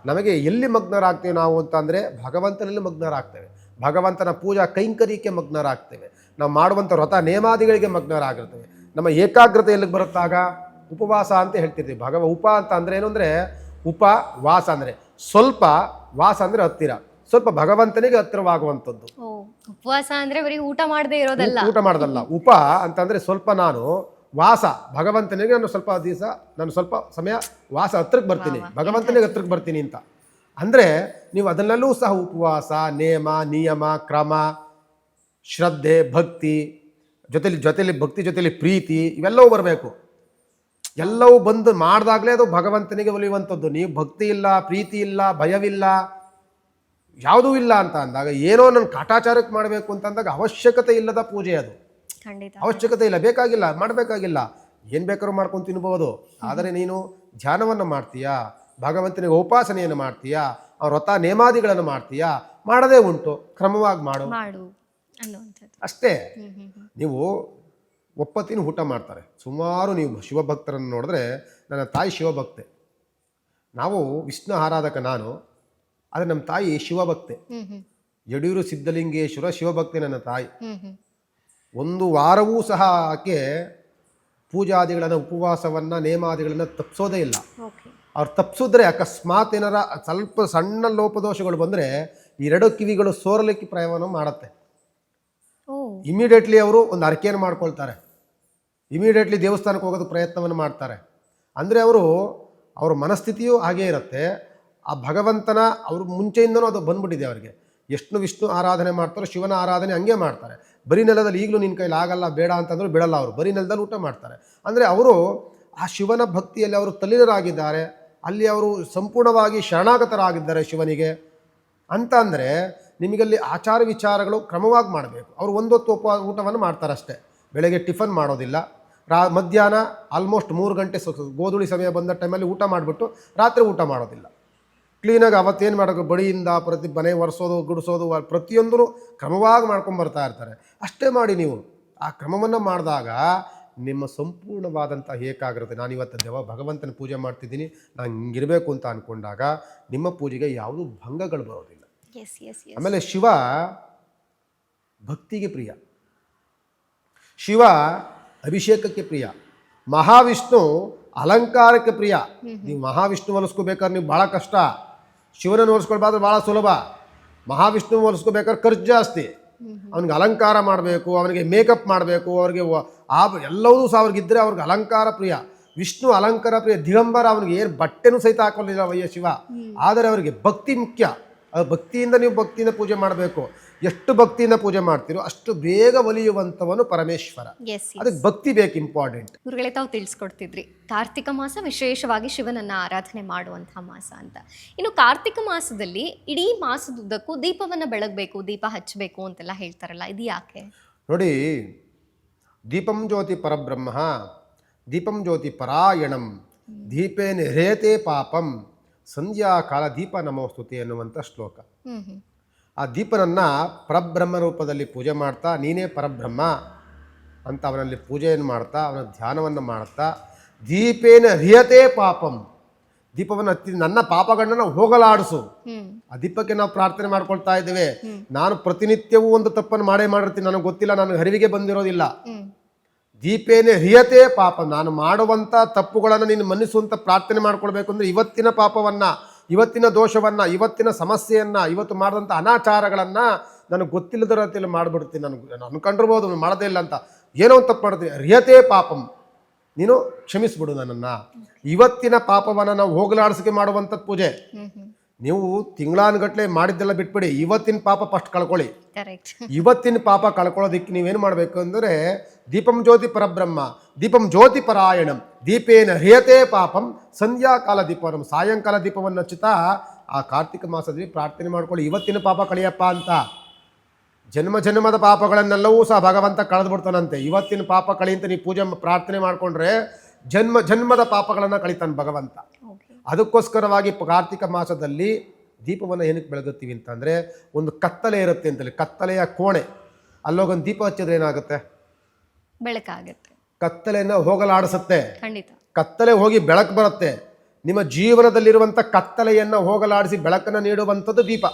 ನಮಗೆ ಎಲ್ಲಿ ಮಗ್ನರಾಗ್ತೇವೆ ನಾವು ಅಂತಂದರೆ ಭಗವಂತನಲ್ಲಿ ಮಗ್ನರಾಗ್ತೇವೆ, ಭಗವಂತನ ಪೂಜಾ ಕೈಂಕರ್ಯಕ್ಕೆ ಮಗ್ನರಾಗ್ತೇವೆ, ನಾವು ಮಾಡುವಂಥ ವ್ರತ ನೇಮಾದಿಗಳಿಗೆ ಮಗ್ನರಾಗಿರ್ತೇವೆ. ನಮ್ಮ ಏಕಾಗ್ರತೆ ಎಲ್ಲಿಗೆ ಬರುತ್ತಾಗ ಉಪವಾಸ ಅಂತ ಹೇಳ್ತಿರ್ತೀವಿ. ಉಪ ಅಂತ ಅಂದರೆ ಏನು ಅಂದರೆ, ಉಪವಾಸ ಅಂದರೆ ಸ್ವಲ್ಪ, ವಾಸ ಅಂದರೆ ಹತ್ತಿರ, ಸ್ವಲ್ಪ ಭಗವಂತನಿಗೆ ಹತ್ತಿರವಾಗುವಂಥದ್ದು. ಉಪವಾಸ ಅಂದರೆ ಬರೀ ಊಟ ಮಾಡದೇ ಇರೋದಲ್ಲ, ಊಟ ಮಾಡೋದಲ್ಲ. ಉಪ ಅಂತಂದರೆ ಸ್ವಲ್ಪ, ನಾನು ವಾಸ ಭಗವಂತನಿಗೆ ನಾನು ಸ್ವಲ್ಪ ದಿವಸ, ನಾನು ಸ್ವಲ್ಪ ಸಮಯ ವಾಸ ಹತ್ರಕ್ಕೆ ಬರ್ತೀನಿ, ಭಗವಂತನಿಗೆ ಹತ್ರಕ್ಕೆ ಬರ್ತೀನಿ ಅಂತ ಅಂದರೆ ನೀವು ಅದನ್ನೆಲ್ಲೂ ಸಹ ಉಪವಾಸ, ನೇಮ, ನಿಯಮ, ಕ್ರಮ, ಶ್ರದ್ಧೆ, ಭಕ್ತಿ ಜೊತೆಲಿ ಭಕ್ತಿ ಜೊತೆಲಿ ಪ್ರೀತಿ ಇವೆಲ್ಲವೂ ಬರಬೇಕು. ಎಲ್ಲವೂ ಬಂದು ಮಾಡಿದಾಗಲೇ ಅದು ಭಗವಂತನಿಗೆ ಒಲಿಯುವಂಥದ್ದು. ನೀವು ಭಕ್ತಿ ಇಲ್ಲ, ಪ್ರೀತಿ ಇಲ್ಲ, ಭಯವಿಲ್ಲ, ಯಾವುದೂ ಇಲ್ಲ ಅಂತ ಅಂದಾಗ, ಏನೋ ನನ್ನ ಕಾಟಾಚಾರಕ್ಕೆ ಮಾಡಬೇಕು ಅಂತಂದಾಗ ಅವಶ್ಯಕತೆ ಇಲ್ಲದ ಪೂಜೆ ಅದು. ಅವಶ್ಯಕತೆ ಇಲ್ಲ, ಬೇಕಾಗಿಲ್ಲ, ಮಾಡಬೇಕಾಗಿಲ್ಲ, ಏನು ಬೇಕಾದ್ರೂ ಮಾಡ್ಕೊಂಡು ತಿನ್ಬೋದು. ಆದರೆ ನೀನು ಧ್ಯಾನವನ್ನು ಮಾಡ್ತೀಯಾ, ಭಗವಂತನಿಗೆ ಉಪಾಸನೆಯನ್ನು ಮಾಡ್ತೀಯಾ, ಅವ್ರ ವ್ರತ ನೇಮಾದಿಗಳನ್ನು ಮಾಡ್ತೀಯಾ, ಮಾಡದೇ ಉಂಟು, ಕ್ರಮವಾಗಿ ಮಾಡು ಅಷ್ಟೇ. ನೀವು ಒಪ್ಪತ್ತಿನ ಊಟ ಮಾಡ್ತಾರೆ ಸುಮಾರು. ನೀವು ಶಿವಭಕ್ತರನ್ನು ನೋಡಿದ್ರೆ, ನನ್ನ ತಾಯಿ ಶಿವಭಕ್ತೆ, ನಾವು ವಿಷ್ಣು ಆರಾಧಕ ನಾನು, ಆದರೆ ನಮ್ಮ ತಾಯಿ ಶಿವಭಕ್ತೆ. ಯಡಿಯೂರು ಸಿದ್ಧಲಿಂಗೇಶ್ವರ ಶಿವಭಕ್ತಿ ನನ್ನ ತಾಯಿ. ಒಂದು ವಾರವೂ ಸಹ ಆಕೆ ಪೂಜಾದಿಗಳನ್ನು, ಉಪವಾಸವನ್ನು, ನೇಮಾದಿಗಳನ್ನು ತಪ್ಪಿಸೋದೇ ಇಲ್ಲ. ಅವ್ರು ತಪ್ಪಿಸಿದ್ರೆ ಅಕಸ್ಮಾತ್ ಏನಾರ ಸ್ವಲ್ಪ ಸಣ್ಣ ಲೋಪದೋಷಗಳು ಬಂದರೆ 2 ಕಿವಿಗಳು ಸೋರಲಿಕ್ಕೆ ಪ್ರಯತ್ನ ಮಾಡುತ್ತೆ. ಇಮಿಡಿಯೇಟ್ಲಿ ಅವರು ಒಂದು ಅರಕೆಯನ್ನು ಮಾಡ್ಕೊಳ್ತಾರೆ, ಇಮಿಡಿಯೇಟ್ಲಿ ದೇವಸ್ಥಾನಕ್ಕೆ ಹೋಗೋದು ಪ್ರಯತ್ನವನ್ನು ಮಾಡ್ತಾರೆ. ಅಂದರೆ ಅವ್ರ ಮನಸ್ಥಿತಿಯೂ ಹಾಗೇ ಇರುತ್ತೆ. ಆ ಭಗವಂತನ ಅವರು ಮುಂಚೆಯಿಂದನೂ ಅದು ಬಂದ್ಬಿಟ್ಟಿದೆ ಅವರಿಗೆ. ಎಷ್ಟು ವಿಷ್ಣು ಆರಾಧನೆ ಮಾಡ್ತಾರೋ ಶಿವನ ಆರಾಧನೆ ಹಂಗೆ ಮಾಡ್ತಾರೆ. ಬರೀ ನೆಲದಲ್ಲಿ ಈಗಲೂ ನಿನ್ನ ಕೈಲಿ ಆಗಲ್ಲ, ಬೇಡ ಅಂತಂದ್ರೂ ಬಿಡಲ್ಲ, ಅವರು ಬರೀ ನೆಲದಲ್ಲಿ ಊಟ ಮಾಡ್ತಾರೆ. ಅಂದರೆ ಅವರು ಆ ಶಿವನ ಭಕ್ತಿಯಲ್ಲಿ ಅವರು ತಲ್ಲೀನರಾಗಿದ್ದಾರೆ, ಅಲ್ಲಿ ಅವರು ಸಂಪೂರ್ಣವಾಗಿ ಶರಣಾಗತರಾಗಿದ್ದಾರೆ ಶಿವನಿಗೆ ಅಂತ. ಅಂದರೆ ನಿಮಗಲ್ಲಿ ಆಚಾರ ವಿಚಾರಗಳು ಕ್ರಮವಾಗಿ ಮಾಡಬೇಕು. ಅವರು ಒಂದೊತ್ತು ಊಟವನ್ನು ಮಾಡ್ತಾರೆ ಅಷ್ಟೇ, ಬೆಳಗ್ಗೆ ಟಿಫನ್ ಮಾಡೋದಿಲ್ಲ, ಮಧ್ಯಾಹ್ನ ಆಲ್ಮೋಸ್ಟ್ 3 ಗಂಟೆ ಗೋಧೂಳಿ ಸಮಯ ಬಂದ ಟೈಮಲ್ಲಿ ಊಟ ಮಾಡಿಬಿಟ್ಟು ರಾತ್ರಿ ಊಟ ಮಾಡೋದಿಲ್ಲ. ಕ್ಲೀನಾಗಿ ಅವತ್ತೇನು ಮಾಡೋದು, ಬಡಿಯಿಂದ ಪ್ರತಿ ಮನೆ ಒರೆಸೋದು, ಗುಡಿಸೋದು, ಪ್ರತಿಯೊಂದೂ ಕ್ರಮವಾಗಿ ಮಾಡ್ಕೊಂಬರ್ತಾ ಇರ್ತಾರೆ. ಅಷ್ಟೇ ಮಾಡಿ ನೀವು ಆ ಕ್ರಮವನ್ನು ಮಾಡಿದಾಗ ನಿಮ್ಮ ಸಂಪೂರ್ಣವಾದಂಥ ಏಕಾಗ್ರತೆ, ನಾನಿವತ್ತು ಭಗವಂತನ ಪೂಜೆ ಮಾಡ್ತಿದ್ದೀನಿ, ನಾನು ಹಿಂಗಿರಬೇಕು ಅಂತ ಅಂದ್ಕೊಂಡಾಗ ನಿಮ್ಮ ಪೂಜೆಗೆ ಯಾವುದೂ ಭಂಗಗಳು ಬರೋದಿಲ್ಲ. ಆಮೇಲೆ ಶಿವ ಭಕ್ತಿಗೆ ಪ್ರಿಯ, ಶಿವ ಅಭಿಷೇಕಕ್ಕೆ ಪ್ರಿಯ, ಮಹಾವಿಷ್ಣು ಅಲಂಕಾರಕ್ಕೆ ಪ್ರಿಯ. ನೀವು ಮಹಾವಿಷ್ಣು ಹೊಲಿಸ್ಕೋಬೇಕಾದ್ರೆ ನೀವು ಭಾಳ ಕಷ್ಟ, ಶಿವನನ್ನು ಹೊಲಿಸ್ಕೊಳ್ಬಾದ್ರೆ ಭಾಳ ಸುಲಭ. ಮಹಾವಿಷ್ಣು ಹೋಲಿಸ್ಕೋಬೇಕಾದ್ರೆ ಖರ್ಚು ಜಾಸ್ತಿ. ಅವನಿಗೆ ಅಲಂಕಾರ ಮಾಡಬೇಕು, ಅವನಿಗೆ ಮೇಕಪ್ ಮಾಡಬೇಕು, ಅವ್ರಿಗೆ ಎಲ್ಲವೂ ಸಹ ಅವ್ರಿಗಿದ್ರೆ ಅವ್ರಿಗೆ ಅಲಂಕಾರ ಪ್ರಿಯ. ವಿಷ್ಣು ಅಲಂಕಾರ ಪ್ರಿಯ, ದಿಗಂಬರ, ಅವನಿಗೆ ಏನು ಬಟ್ಟೆನೂ ಸಹಿತ ಹಾಕೊಳ್ಳಿಲ್ಲ ವಯ್ಯ ಶಿವ. ಆದರೆ ಅವರಿಗೆ ಭಕ್ತಿ ಮುಖ್ಯ. ಅದು ಭಕ್ತಿಯಿಂದ ನೀವು ಭಕ್ತಿಯಿಂದ ಪೂಜೆ ಮಾಡಬೇಕು. ಎಷ್ಟು ಭಕ್ತಿಯಿಂದ ಪೂಜೆ ಮಾಡ್ತೀರೋ ಅಷ್ಟು ಬೇಗ ಒಲಿಯುವಂಥವನು ಪರಮೇಶ್ವರ. ಅದಕ್ಕೆ ಭಕ್ತಿ ಬೇಕು, ಇಂಪಾರ್ಟೆಂಟ್. ಗುರುಗಳೇ, ತಾವು ತಿಳಿಸ್ಕೊಡ್ತಿದ್ರಿ ಕಾರ್ತಿಕ ಮಾಸ ವಿಶೇಷವಾಗಿ ಶಿವನನ್ನ ಆರಾಧನೆ ಮಾಡುವಂತಹ ಮಾಸ ಅಂತ. ಇನ್ನು ಕಾರ್ತಿಕ ಮಾಸದಲ್ಲಿ ಇಡೀ ಮಾಸದುದ್ದಕ್ಕೂ ದೀಪವನ್ನ ಬೆಳಗಬೇಕು, ದೀಪ ಹಚ್ಚಬೇಕು ಅಂತೆಲ್ಲ ಹೇಳ್ತಾರಲ್ಲ, ಇದು ಯಾಕೆ? ನೋಡಿ, ದೀಪಂ ಜ್ಯೋತಿ ಪರಬ್ರಹ್ಮ, ದೀಪಂ ಜ್ಯೋತಿ ಪರಾಯಣಂ, ದೀಪೇನ ಹ್ರೇತೆ ಪಾಪಂ, ಸಂಧ್ಯಾಕಾಲ ದೀಪ ನಮೋಸ್ತುತಿ ಎನ್ನುವಂಥ ಶ್ಲೋಕ. ಆ ದೀಪನನ್ನು ಪರಬ್ರಹ್ಮ ರೂಪದಲ್ಲಿ ಪೂಜೆ ಮಾಡ್ತಾ, ನೀನೇ ಪರಬ್ರಹ್ಮ ಅಂತ ಅವನಲ್ಲಿ ಪೂಜೆಯನ್ನು ಮಾಡ್ತಾ, ಅವನ ಧ್ಯಾನವನ್ನು ಮಾಡ್ತಾ, ದೀಪೇನ ಹ್ರಿಯತೆ ಪಾಪಂ, ದೀಪವನ್ನು ಹತ್ತಿ ನನ್ನ ಪಾಪಗಳನ್ನ ಹೋಗಲಾಡಿಸು. ಆ ದೀಪಕ್ಕೆ ನಾವು ಪ್ರಾರ್ಥನೆ ಮಾಡ್ಕೊಳ್ತಾ ಇದ್ದೇವೆ. ನಾನು ಪ್ರತಿನಿತ್ಯವೂ ಒಂದು ತಪ್ಪನ್ನು ಮಾಡಿರ್ತೀನಿ, ನನಗೆ ಗೊತ್ತಿಲ್ಲ, ನನಗೆ ಅರಿವಿಗೆ ಬಂದಿರೋದಿಲ್ಲ. ದೀಪೇನೆ ಹ್ರಿಯತೆ ಪಾಪ, ನಾನು ಮಾಡುವಂಥ ತಪ್ಪುಗಳನ್ನು ನೀನು ಮನ್ನಿಸುವಂತ ಪ್ರಾರ್ಥನೆ ಮಾಡ್ಕೊಳ್ಬೇಕು. ಅಂದರೆ ಇವತ್ತಿನ ಪಾಪವನ್ನು, ಇವತ್ತಿನ ದೋಷವನ್ನು, ಇವತ್ತಿನ ಸಮಸ್ಯೆಯನ್ನು, ಇವತ್ತು ಮಾಡಿದಂಥ ಅನಾಚಾರಗಳನ್ನು ನನಗೆ ಗೊತ್ತಿಲ್ಲದ ರೀತಿಯಲ್ಲಿ ಮಾಡಿಬಿಡ್ತೀನಿ. ನಾನು ಅನ್ಕೊಂಡಿರ್ಬೋದು ಮಾಡೋದೇ ಇಲ್ಲ ಅಂತ, ಏನೋ ಒಂದು ತಪ್ಪು ಮಾಡ್ತೀನಿ. ಹ್ರಿಯತೆ ಪಾಪಂ, ನೀನು ಕ್ಷಮಿಸ್ಬಿಡು ನನ್ನನ್ನು. ಇವತ್ತಿನ ಪಾಪವನ್ನು ನಾವು ಹೋಗಲಾಡಿಸಿಕೆ ಮಾಡುವಂಥದ್ದು ಪೂಜೆ. ನೀವು ತಿಂಗಳಾನುಗಟ್ಲೆ ಮಾಡಿದ್ದೆಲ್ಲ ಬಿಟ್ಬಿಡಿ, ಇವತ್ತಿನ ಪಾಪ ಫಸ್ಟ್ ಕಳ್ಕೊಳ್ಳಿ. ಇವತ್ತಿನ ಪಾಪ ಕಳ್ಕೊಳ್ಳೋದಕ್ಕೆ ನೀವೇನು ಮಾಡಬೇಕು ಅಂದರೆ, ದೀಪಂ ಜ್ಯೋತಿ ಪರಬ್ರಹ್ಮ, ದೀಪಂ ಜ್ಯೋತಿ ಪರಾಯಣಂ, ದೀಪೇನ ಹ್ರಿಯತೆ ಪಾಪಂ, ಸಂಧ್ಯಾಕಾಲ ದೀಪವನ್ನ, ಸಾಯಂಕಾಲ ದೀಪವನ್ನು ಹಚ್ಚುತ್ತಾ ಆ ಕಾರ್ತಿಕ ಮಾಸದಲ್ಲಿ ಪ್ರಾರ್ಥನೆ ಮಾಡ್ಕೊಳ್ಳಿ, ಇವತ್ತಿನ ಪಾಪ ಕಳಿಯಪ್ಪ ಅಂತ. ಜನ್ಮ ಜನ್ಮದ ಪಾಪಗಳನ್ನೆಲ್ಲವೂ ಸಹ ಭಗವಂತ ಕಳೆದು ಬಿಡ್ತಾನಂತೆ. ಇವತ್ತಿನ ಪಾಪ ಕಳಿ ಅಂತ ನೀವು ಪೂಜೆ ಪ್ರಾರ್ಥನೆ ಮಾಡಿಕೊಂಡ್ರೆ ಜನ್ಮ ಜನ್ಮದ ಪಾಪಗಳನ್ನು ಕಳಿತಾನೆ ಭಗವಂತ. ಅದಕ್ಕೋಸ್ಕರವಾಗಿ ಕಾರ್ತಿಕ ಮಾಸದಲ್ಲಿ ದೀಪವನ್ನು ಏನಕ್ಕೆ ಬೆಳಗುತ್ತೀವಿ ಅಂತಂದರೆ, ಒಂದು ಕತ್ತಲೆ ಇರುತ್ತೆ ಅಂತೇಳಿ, ಕತ್ತಲೆಯ ಕೋಣೆ, ಅಲ್ಲೋಗೊಂದು ದೀಪ ಹಚ್ಚಿದ್ರೆ ಏನಾಗುತ್ತೆ? ಬೆಳಕಾಗುತ್ತೆ. ಕತ್ತಲೆಯನ್ನು ಹೋಗಲಾಡಿಸುತ್ತೆ. ಖಂಡಿತ. ಕತ್ತಲೆ ಹೋಗಿ ಬೆಳಕು ಬರುತ್ತೆ. ನಿಮ್ಮ ಜೀವನದಲ್ಲಿರುವಂಥ ಕತ್ತಲೆಯನ್ನು ಹೋಗಲಾಡಿಸಿ ಬೆಳಕನ್ನು ನೀಡುವಂಥದ್ದು ದೀಪ.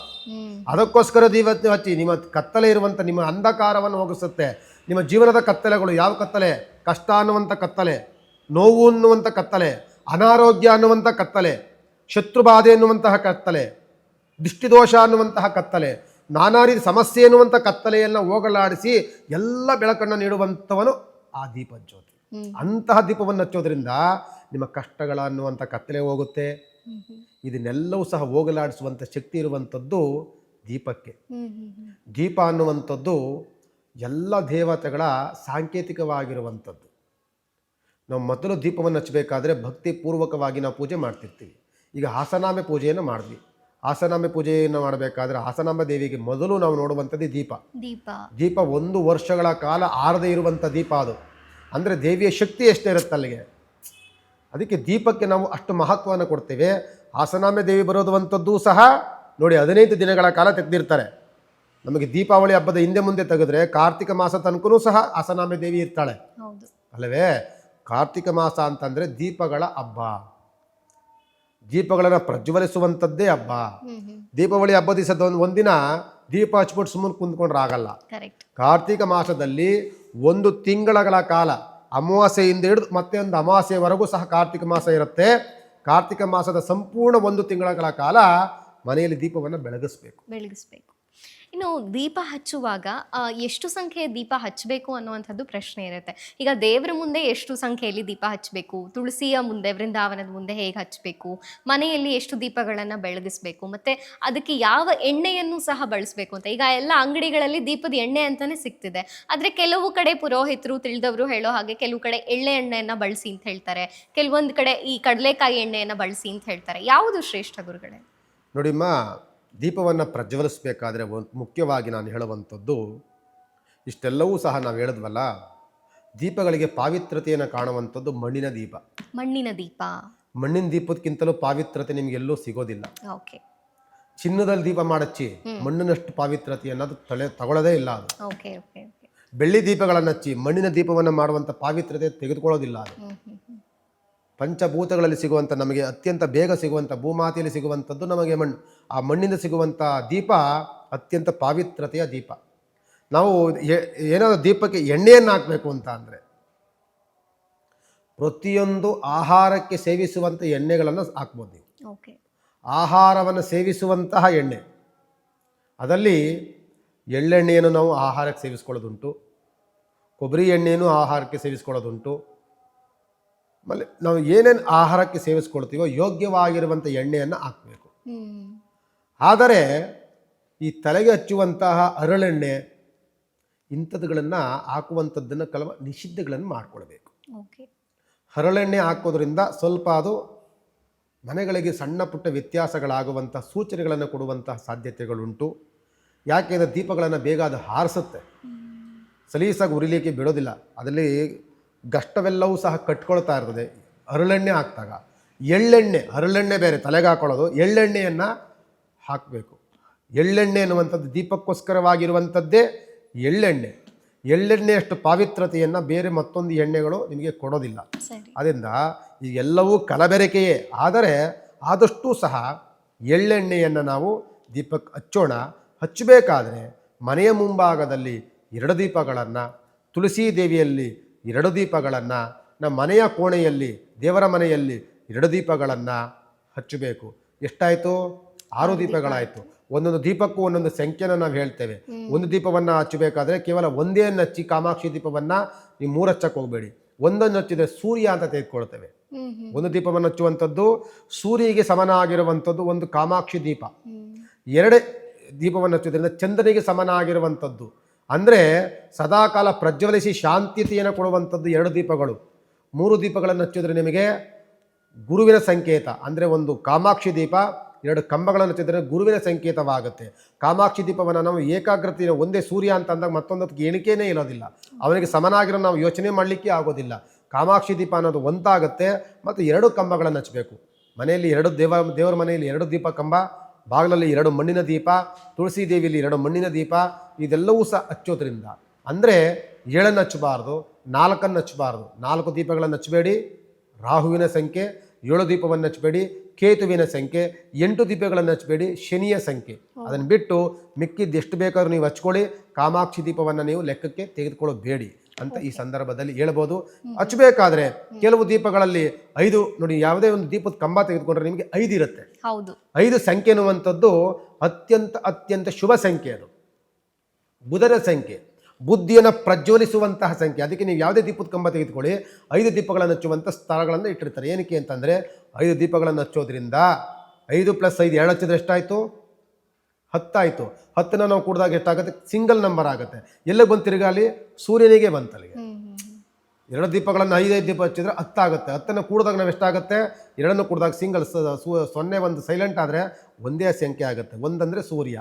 ಅದಕ್ಕೋಸ್ಕರ ದೀಪ ಹಚ್ಚಿ. ನಿಮ್ಮ ಕತ್ತಲೆ ಇರುವಂಥ ನಿಮ್ಮ ಅಂಧಕಾರವನ್ನು ಹೋಗಿಸುತ್ತೆ. ನಿಮ್ಮ ಜೀವನದ ಕತ್ತಲೆಗಳು ಯಾವ ಕತ್ತಲೆ? ಕಷ್ಟ ಅನ್ನುವಂಥ ಕತ್ತಲೆ, ನೋವು ಅನ್ನುವಂಥ ಕತ್ತಲೆ, ಅನಾರೋಗ್ಯ ಅನ್ನುವಂಥ ಕತ್ತಲೆ, ಶತ್ರುಬಾಧೆ ಅನ್ನುವಂತಹ ಕತ್ತಲೆ, ದೃಷ್ಟಿದೋಷ ಅನ್ನುವಂತಹ ಕತ್ತಲೆ, ನಾನಾ ರೀತಿ ಸಮಸ್ಯೆ ಎನ್ನುವಂಥ ಕತ್ತಲೆಯನ್ನು ಹೋಗಲಾಡಿಸಿ ಎಲ್ಲ ಬೆಳಕನ್ನು ನೀಡುವಂಥವನು ಆ ದೀಪ ಜ್ಯೋತಿ. ಅಂತಹ ದೀಪವನ್ನು ಹಚ್ಚೋದ್ರಿಂದ ನಿಮ್ಮ ಕಷ್ಟಗಳ ಅನ್ನುವಂಥ ಕತ್ತಲೆ ಹೋಗುತ್ತೆ. ಇದನ್ನೆಲ್ಲವೂ ಸಹ ಹೋಗಲಾಡಿಸುವಂಥ ಶಕ್ತಿ ಇರುವಂಥದ್ದು ದೀಪಕ್ಕೆ. ದೀಪ ಅನ್ನುವಂಥದ್ದು ಎಲ್ಲ ದೇವತೆಗಳ ಸಾಂಕೇತಿಕವಾಗಿರುವಂಥದ್ದು. ನಾವು ಮೊದಲು ದೀಪವನ್ನು ಹಚ್ಚಬೇಕಾದ್ರೆ ಭಕ್ತಿಪೂರ್ವಕವಾಗಿ ನಾವು ಪೂಜೆ ಮಾಡ್ತಿರ್ತೀವಿ. ಈಗ ಆಸನಾಂಬೆ ಪೂಜೆಯನ್ನು ಮಾಡಿದ್ವಿ. ಆಸನಾಂಬೆ ಪೂಜೆಯನ್ನು ಮಾಡಬೇಕಾದ್ರೆ ಆಸನಾಂಬೆ ದೇವಿಗೆ ಮೊದಲು ನಾವು ನೋಡುವಂಥದ್ದು ದೀಪ. ದೀಪ 1 ವರ್ಷಗಳ ಕಾಲ ಆರದೇ ಇರುವಂಥ ದೀಪ ಅದು. ಅಂದರೆ ದೇವಿಯ ಶಕ್ತಿ ಎಷ್ಟೇ ಇರುತ್ತೆ ಅಲ್ಲಿಗೆ. ಅದಕ್ಕೆ ದೀಪಕ್ಕೆ ನಾವು ಅಷ್ಟು ಮಹತ್ವವನ್ನು ಕೊಡ್ತೇವೆ. ಆಸನಾಂಬೆ ದೇವಿ ಬರೋದುವಂಥದ್ದು ಸಹ ನೋಡಿ 15 ದಿನಗಳ ಕಾಲ ತೆಗೆದಿರ್ತಾರೆ. ನಮಗೆ ದೀಪಾವಳಿ ಹಬ್ಬದ ಹಿಂದೆ ಮುಂದೆ ತೆಗೆದ್ರೆ ಕಾರ್ತಿಕ ಮಾಸ ತನಕನೂ ಸಹ ಆಸನಾಂಬೆ ದೇವಿ ಇರ್ತಾಳೆ ಅಲ್ಲವೇ? ಕಾರ್ತಿಕ ಮಾಸ ಅಂತಂದರೆ ದೀಪಗಳ ಹಬ್ಬ, ದೀಪಗಳನ್ನು ಪ್ರಜ್ವಲಿಸುವಂಥದ್ದೇ ಹಬ್ಬ. ದೀಪಾವಳಿ ಹಬ್ಬ ದಿವಸದ ಒಂದಿನ ದೀಪ ಹಚ್ಬಿಟ್ಟು ಸುಮ್ಮನೆ ಕುಂತ್ಕೊಂಡ್ರೆ ಆಗಲ್ಲ. ಕಾರ್ತಿಕ ಮಾಸದಲ್ಲಿ 1 ತಿಂಗಳ ಕಾಲ, ಅಮಾವಾಸ್ಯೆಯಿಂದ ಹಿಡಿದು ಮತ್ತೆ ಒಂದು ಅಮಾವಾಸ್ಯೆವರೆಗೂ ಸಹ ಕಾರ್ತಿಕ ಮಾಸ ಇರುತ್ತೆ. ಕಾರ್ತಿಕ ಮಾಸದ ಸಂಪೂರ್ಣ 1 ತಿಂಗಳ ಕಾಲ ಮನೆಯಲ್ಲಿ ದೀಪವನ್ನು ಬೆಳಗಿಸ್ಬೇಕು. ಇನ್ನು ದೀಪ ಹಚ್ಚುವಾಗ ಎಷ್ಟು ಸಂಖ್ಯೆಯ ದೀಪ ಹಚ್ಚಬೇಕು ಅನ್ನುವಂಥದ್ದು ಪ್ರಶ್ನೆ ಇರುತ್ತೆ. ಈಗ ದೇವರ ಮುಂದೆ ಎಷ್ಟು ಸಂಖ್ಯೆಯಲ್ಲಿ ದೀಪ ಹಚ್ಚಬೇಕು, ತುಳಸಿಯ ಮುಂದೆ, ವೃಂದಾವನದ ಮುಂದೆ ಹೇಗೆ ಹಚ್ಚಬೇಕು, ಮನೆಯಲ್ಲಿ ಎಷ್ಟು ದೀಪಗಳನ್ನು ಬೆಳಗಿಸ್ಬೇಕು, ಮತ್ತು ಅದಕ್ಕೆ ಯಾವ ಎಣ್ಣೆಯನ್ನು ಸಹ ಬಳಸಬೇಕು ಅಂತ. ಈಗ ಎಲ್ಲ ಅಂಗಡಿಗಳಲ್ಲಿ ದೀಪದ ಎಣ್ಣೆ ಅಂತಲೇ ಸಿಗ್ತಿದೆ. ಆದರೆ ಕೆಲವು ಕಡೆ ಪುರೋಹಿತರು ತಿಳಿದವರು ಹೇಳೋ ಹಾಗೆ ಕೆಲವು ಕಡೆ ಎಳ್ಳೆ ಎಣ್ಣೆಯನ್ನು ಬಳಸಿ ಅಂತ ಹೇಳ್ತಾರೆ, ಕೆಲವೊಂದು ಕಡೆ ಈ ಕಡಲೆಕಾಯಿ ಎಣ್ಣೆಯನ್ನು ಬಳಸಿ ಅಂತ ಹೇಳ್ತಾರೆ. ಯಾವುದು ಶ್ರೇಷ್ಠ ಗುರುಗಳೇ? ನೋಡಿಮ್ಮ, ದೀಪವನ್ನು ಪ್ರಜ್ವಲಿಸಬೇಕಾದ್ರೆ ಮುಖ್ಯವಾಗಿ ನಾನು ಹೇಳುವಂಥದ್ದು ಇಷ್ಟೆಲ್ಲವೂ ಸಹ ನಾವು ಹೇಳಿದ್ವಲ್ಲ, ದೀಪಗಳಿಗೆ ಪಾವಿತ್ರತೆಯನ್ನು ಕಾಣುವಂಥದ್ದು ಮಣ್ಣಿನ ದೀಪ. ಮಣ್ಣಿನ ದೀಪಕ್ಕಿಂತಲೂ ಪಾವಿತ್ರತೆ ನಿಮಗೆಲ್ಲೂ ಸಿಗೋದಿಲ್ಲ. ಚಿನ್ನದಲ್ಲಿ ದೀಪ ಮಾಡಚ್ಚಿ ಮಣ್ಣಿನಷ್ಟು ಪಾವಿತ್ರತೆ ಅನ್ನೋದು ತಗೊಳ್ಳೋದೇ ಇಲ್ಲ ಅದು. ಬೆಳ್ಳಿ ದೀಪಗಳನ್ನು ಹಚ್ಚಿ ಮಣ್ಣಿನ ದೀಪವನ್ನು ಮಾಡುವಂಥ ಪಾವಿತ್ರತೆ ತೆಗೆದುಕೊಳ್ಳೋದಿಲ್ಲ ಅದು. ಪಂಚಭೂತಗಳಲ್ಲಿ ಸಿಗುವಂಥ, ನಮಗೆ ಅತ್ಯಂತ ಬೇಗ ಸಿಗುವಂಥ ಭೂಮಾತೆಯಲ್ಲಿ ಸಿಗುವಂಥದ್ದು ನಮಗೆ ಮಣ್ಣು. ಆ ಮಣ್ಣಿಂದ ಸಿಗುವಂಥ ದೀಪ ಅತ್ಯಂತ ಪಾವಿತ್ರತೆಯ ದೀಪ. ನಾವು ಏನಾದರೂ ದೀಪಕ್ಕೆ ಎಣ್ಣೆಯನ್ನು ಹಾಕಬೇಕು ಅಂತ ಅಂದರೆ ಪ್ರತಿಯೊಂದು ಆಹಾರಕ್ಕೆ ಸೇವಿಸುವಂಥ ಎಣ್ಣೆಗಳನ್ನು ಹಾಕ್ಬೋದು ನೀವು. ಆಹಾರವನ್ನು ಸೇವಿಸುವಂತಹ ಎಣ್ಣೆ, ಅದರಲ್ಲಿ ಎಳ್ಳೆಣ್ಣೆಯನ್ನು ನಾವು ಆಹಾರಕ್ಕೆ ಸೇವಿಸ್ಕೊಳ್ಳೋದುಂಟು, ಕೊಬ್ಬರಿ ಎಣ್ಣೆಯನ್ನು ಆಹಾರಕ್ಕೆ ಸೇವಿಸ್ಕೊಳ್ಳೋದುಂಟು. ಆಮೇಲೆ ನಾವು ಏನೇನು ಆಹಾರಕ್ಕೆ ಸೇವಿಸ್ಕೊಳ್ತೀವೋ ಯೋಗ್ಯವಾಗಿರುವಂಥ ಎಣ್ಣೆಯನ್ನು ಹಾಕಬೇಕು. ಆದರೆ ಈ ತಲೆಗೆ ಹಚ್ಚುವಂತಹ ಹರಳೆಣ್ಣೆ ಇಂಥದ್ದುಗಳನ್ನು ಹಾಕುವಂಥದ್ದನ್ನು ಕೆಲವು ನಿಷಿದ್ಧಗಳನ್ನು ಮಾಡಿಕೊಳ್ಬೇಕು. ಹರಳೆಣ್ಣೆ ಹಾಕೋದ್ರಿಂದ ಸ್ವಲ್ಪ ಅದು ಮನೆಗಳಿಗೆ ಸಣ್ಣ ಪುಟ್ಟ ವ್ಯತ್ಯಾಸಗಳಾಗುವಂಥ ಸೂಚನೆಗಳನ್ನು ಕೊಡುವಂತಹ ಸಾಧ್ಯತೆಗಳುಂಟು. ಯಾಕೆಂದರೆ ದೀಪಗಳನ್ನು ಬೇಗ ಅದು ಹಾರಿಸುತ್ತೆ, ಸಲೀಸಾಗಿ ಉರಿಲಿಕ್ಕೆ ಬಿಡೋದಿಲ್ಲ. ಅದರಲ್ಲಿ ಗಷ್ಟವೆಲ್ಲವೂ ಸಹ ಕಟ್ಕೊಳ್ತಾ ಇರ್ತದೆ ಹರಳೆಣ್ಣೆ ಹಾಕಿದಾಗ. ಹರಳೆಣ್ಣೆ ಬೇರೆ ತಲೆಗೆ ಹಾಕೊಳ್ಳೋದು, ಎಳ್ಳೆಣ್ಣೆಯನ್ನು ಹಾಕಬೇಕು. ಎಳ್ಳೆಣ್ಣೆ ಅನ್ನುವಂಥದ್ದು ದೀಪಕ್ಕೋಸ್ಕರವಾಗಿರುವಂಥದ್ದೇ ಎಳ್ಳೆಣ್ಣೆಯಷ್ಟು ಪಾವಿತ್ರತೆಯನ್ನು ಬೇರೆ ಮತ್ತೊಂದು ಎಣ್ಣೆಗಳು ನಿಮಗೆ ಕೊಡೋದಿಲ್ಲ. ಅದರಿಂದ ಇದೆಲ್ಲವೂ ಕಲಬೆರಕೆಯೇ. ಆದರೆ ಆದಷ್ಟು ಸಹ ಎಳ್ಳೆಣ್ಣೆಯನ್ನು ನಾವು ದೀಪಕ್ಕೆ ಹಚ್ಚೋಣ. ಹಚ್ಚಬೇಕಾದ್ರೆ ಮನೆಯ ಮುಂಭಾಗದಲ್ಲಿ 2 ದೀಪಗಳನ್ನು, ತುಳಸಿ ದೇವಿಯಲ್ಲಿ 2 ದೀಪಗಳನ್ನು, ನಮ್ಮ ಮನೆಯ ಕೋಣೆಯಲ್ಲಿ ದೇವರ ಮನೆಯಲ್ಲಿ 2 ದೀಪಗಳನ್ನು ಹಚ್ಚಬೇಕು. ಎಷ್ಟಾಯಿತು? 6 ದೀಪಗಳಾಯಿತು. ಒಂದೊಂದು ದೀಪಕ್ಕೂ ಒಂದೊಂದು ಸಂಖ್ಯೆನ ನಾವು ಹೇಳ್ತೇವೆ. ಒಂದು ದೀಪವನ್ನು ಹಚ್ಚಬೇಕಾದ್ರೆ ಕೇವಲ ಒಂದೇ ಹಚ್ಚಿ ಕಾಮಾಕ್ಷಿ ದೀಪವನ್ನು ನೀವು 3 ಹಚ್ಚಕ್ಕೆ ಹೋಗಬೇಡಿ. ಒಂದನ್ನು ಹಚ್ಚಿದರೆ ಸೂರ್ಯ ಅಂತ ತೆಗೆದುಕೊಳ್ತೇವೆ. ಒಂದು ದೀಪವನ್ನು ಹಚ್ಚುವಂಥದ್ದು ಸೂರ್ಯನಿಗೆ ಸಮನಾಗಿರುವಂಥದ್ದು ಒಂದು ಕಾಮಾಕ್ಷಿ ದೀಪ. 2 ದೀಪವನ್ನು ಹಚ್ಚೋದ್ರಿಂದ ಚಂದ್ರನಿಗೆ ಸಮನಾಗಿರುವಂಥದ್ದು. ಅಂದರೆ ಸದಾಕಾಲ ಪ್ರಜ್ವಲಿಸಿ ಶಾಂತಿತೆಯನ್ನು ಕೊಡುವಂಥದ್ದು 2 ದೀಪಗಳು. 3 ದೀಪಗಳನ್ನು ಹಚ್ಚಿದ್ರೆ ನಿಮಗೆ ಗುರುವಿನ ಸಂಕೇತ. ಅಂದರೆ ಒಂದು ಕಾಮಾಕ್ಷಿ ದೀಪ, 2 ಕಂಬಗಳನ್ನು ಹಚ್ಚಿದ್ರೆ ಗುರುವಿನ ಸಂಕೇತವಾಗುತ್ತೆ. ಕಾಮಾಕ್ಷಿ ದೀಪವನ್ನು ನಾವು ಏಕಾಗ್ರತೆಯ ಒಂದೇ ಸೂರ್ಯ ಅಂತ ಅಂದಾಗ ಮತ್ತೊಂದಕ್ಕೆ ಎಣಿಕೆಯೇ ಇರೋದಿಲ್ಲ, ಅವನಿಗೆ ಸಮನಾಗಿರೋ ನಾವು ಯೋಚನೆ ಮಾಡಲಿಕ್ಕೆ ಆಗೋದಿಲ್ಲ. ಕಾಮಾಕ್ಷಿ ದೀಪ ಅನ್ನೋದು ಒಂದಾಗುತ್ತೆ. ಮತ್ತು 2 ಕಂಬಗಳನ್ನು ಹಚ್ಚಬೇಕು. ಮನೆಯಲ್ಲಿ 2 ದೇವರ ಮನೆಯಲ್ಲಿ 2 ದೀಪ ಕಂಬ, ಬಾಗಿಲಲ್ಲಿ 2 ಮಣ್ಣಿನ ದೀಪ, ತುಳಸಿ ದೇವಿಯಲ್ಲಿ 2 ಮಣ್ಣಿನ ದೀಪ, ಇದೆಲ್ಲವೂ ಸಹ ಹಚ್ಚೋದ್ರಿಂದ ಅಂದರೆ 7 ಹಚ್ಚಬಾರ್ದು, 4 ಹಚ್ಚಬಾರ್ದು. 4 ದೀಪಗಳನ್ನು ಹಚ್ಚಬೇಡಿ, ರಾಹುವಿನ ಸಂಖ್ಯೆ. 7 ದೀಪವನ್ನು ಹಚ್ಚಬೇಡಿ, ಕೇತುವಿನ ಸಂಖ್ಯೆ. 8 ದೀಪಗಳನ್ನು ಹಚ್ಚಬೇಡಿ, ಶನಿಯ ಸಂಖ್ಯೆ. ಅದನ್ನು ಬಿಟ್ಟು ಮಿಕ್ಕಿದ್ದು ಎಷ್ಟು ಬೇಕಾದ್ರೂ ನೀವು ಹಚ್ಕೊಳ್ಳಿ. ಕಾಮಾಕ್ಷಿ ದೀಪವನ್ನು ನೀವು ಲೆಕ್ಕಕ್ಕೆ ತೆಗೆದುಕೊಳ್ಳಬೇಡಿ ಅಂತ ಈ ಸಂದರ್ಭದಲ್ಲಿ ಹೇಳ್ಬೋದು. ಹಚ್ಚಬೇಕಾದ್ರೆ ಕೆಲವು ದೀಪಗಳಲ್ಲಿ 5 ನೋಡಿ, ಯಾವುದೇ ಒಂದು ದೀಪದ ಕಂಬ ತೆಗೆದುಕೊಂಡ್ರೆ ನಿಮಗೆ 5 ಇರುತ್ತೆ. 5 ಸಂಖ್ಯೆ ಅನ್ನುವಂಥದ್ದು ಅತ್ಯಂತ ಶುಭ ಸಂಖ್ಯೆ. ಅದು ಬುಧನ ಸಂಖ್ಯೆ, ಬುದ್ಧಿಯನ್ನು ಪ್ರಜ್ವಲಿಸುವಂತಹ ಸಂಖ್ಯೆ. ಅದಕ್ಕೆ ನೀವು ಯಾವುದೇ ದೀಪದ ಕಂಬ ತೆಗೆದುಕೊಳ್ಳಿ, 5 ದೀಪಗಳನ್ನು ಹಚ್ಚುವಂಥ ಸ್ಥಳಗಳನ್ನು ಇಟ್ಟಿರ್ತಾರೆ. ಏನಕ್ಕೆ ಅಂತಂದರೆ 5 ದೀಪಗಳನ್ನು ಹಚ್ಚೋದ್ರಿಂದ 5 + 5 2 ಹಚ್ಚಿದ್ರೆ ಎಷ್ಟಾಯಿತು? 10 ಆಯಿತು. 10ನ ನಾವು ಕೂಡಿದಾಗ ಎಷ್ಟಾಗುತ್ತೆ? ಸಿಂಗಲ್ ನಂಬರ್ ಆಗುತ್ತೆ. ಎಲ್ಲ ಬಂತು ತಿರುಗಾಲಿ? ಸೂರ್ಯನಿಗೆ ಬಂತಲ್ಲಿಗೆ. 2 ದೀಪಗಳನ್ನು 5 ದೀಪ ಹಚ್ಚಿದ್ರೆ 10 ಆಗುತ್ತೆ. 10ನ್ನು ಕೂಡಿದಾಗ ನಾವು ಎಷ್ಟಾಗುತ್ತೆ? 2ನ್ನು ಕೂಡಿದಾಗ ಸಿಂಗಲ್ 0 ಒಂದು ಸೈಲೆಂಟ್ ಆದರೆ ಒಂದೇ ಸಂಖ್ಯೆ ಆಗುತ್ತೆ. 1 ಅಂದರೆ ಸೂರ್ಯ,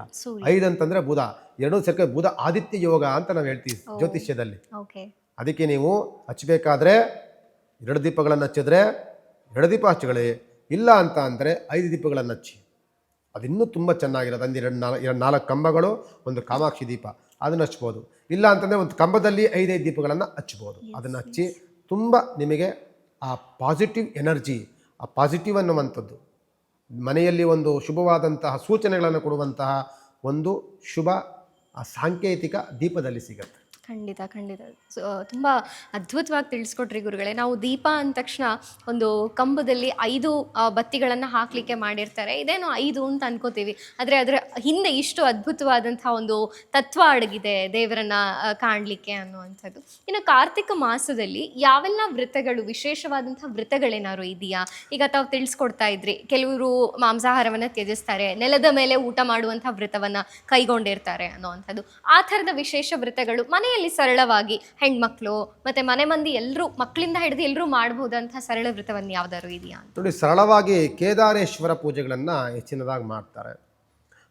5 ಅಂತಂದರೆ ಬುಧ. 2 ಸೇರ್ಕ ಬುಧ ಆದಿತ್ಯ ಯೋಗ ಅಂತ ನಾವು ಹೇಳ್ತೀವಿ ಜ್ಯೋತಿಷ್ಯದಲ್ಲಿ. ಅದಕ್ಕೆ ನೀವು ಹಚ್ಚಬೇಕಾದ್ರೆ 2 ದೀಪಗಳನ್ನು ಹಚ್ಚಿದ್ರೆ 2 ದೀಪ ಹಚ್ಚುಗಳೇ, ಇಲ್ಲ ಅಂತ ಅಂದರೆ 5 ದೀಪಗಳನ್ನು ಹಚ್ಚಿ. ಅದಿನ್ನೂ ತುಂಬ ಚೆನ್ನಾಗಿರೋದು. ಅಂದು 4 ಕಂಬಗಳು, ಒಂದು ಕಾಮಾಕ್ಷಿ ದೀಪ, ಅದನ್ನು ಹಚ್ಬೋದು. ಇಲ್ಲ ಅಂತಂದರೆ ಒಂದು ಕಂಬದಲ್ಲಿ 5 ದೀಪಗಳನ್ನು ಹಚ್ಬೋದು. ಅದನ್ನು ಹಚ್ಚಿ ತುಂಬ ನಿಮಗೆ ಆ ಪಾಸಿಟಿವ್ ಎನರ್ಜಿ, ಆ ಪಾಸಿಟಿವ್ ಅನ್ನುವಂಥದ್ದು ಮನೆಯಲ್ಲಿ ಒಂದು ಶುಭವಾದಂತಹ ಸೂಚನೆಗಳನ್ನು ಕೊಡುವಂತಹ ಒಂದು ಶುಭ ಸಾಂಕೇತಿಕ ದೀಪದಲ್ಲಿ ಸಿಗುತ್ತೆ. ಖಂಡಿತ ತುಂಬ ಅದ್ಭುತವಾಗಿ ತಿಳಿಸ್ಕೊಟ್ರಿ ಗುರುಗಳೇ. ನಾವು ದೀಪ ಅಂದ ತಕ್ಷಣ ಒಂದು ಕಂಬದಲ್ಲಿ 5 ಬತ್ತಿಗಳನ್ನು ಹಾಕಲಿಕ್ಕೆ ಮಾಡಿರ್ತಾರೆ, ಇದೇನೋ 5 ಅಂತ ಅನ್ಕೋತೀವಿ. ಆದರೆ ಅದರ ಹಿಂದೆ ಇಷ್ಟು ಅದ್ಭುತವಾದಂಥ ಒಂದು ತತ್ವ ಅಡಗಿದೆ ದೇವರನ್ನ ಕಾಣಲಿಕ್ಕೆ ಅನ್ನುವಂಥದ್ದು. ಇನ್ನು ಕಾರ್ತಿಕ ಮಾಸದಲ್ಲಿ ಯಾವೆಲ್ಲ ವ್ರತಗಳು, ವಿಶೇಷವಾದಂಥ ವ್ರತಗಳೇನಾದ್ರು ಇದೆಯಾ? ಈಗ ತಾವು ತಿಳಿಸ್ಕೊಡ್ತಾ ಇದ್ರಿ, ಕೆಲವರು ಮಾಂಸಾಹಾರವನ್ನು ತ್ಯಜಿಸ್ತಾರೆ, ನೆಲದ ಮೇಲೆ ಊಟ ಮಾಡುವಂಥ ವ್ರತವನ್ನು ಕೈಗೊಂಡಿರ್ತಾರೆ ಅನ್ನೋವಂಥದ್ದು. ಆ ಥರದ ವಿಶೇಷ ವ್ರತಗಳು ಮನೆಯಲ್ಲಿ ಸರಳವಾಗಿ ಹೆಣ್ಮಕ್ಳು ಮತ್ತೆ ಮನೆ ಮಂದಿ ಎಲ್ಲರೂ, ಮಕ್ಕಳಿಂದ ಹಿಡಿದು ಎಲ್ಲರೂ ಮಾಡಬಹುದಂಥ ಸರಳ ವ್ರತವನ್ನು ಯಾವ್ದಾದ್ರು ಇದೆಯಾ? ನೋಡಿ, ಸರಳವಾಗಿ ಕೇದಾರೇಶ್ವರ ಪೂಜೆಗಳನ್ನು ಹೆಚ್ಚಿನದಾಗಿ ಮಾಡ್ತಾರೆ.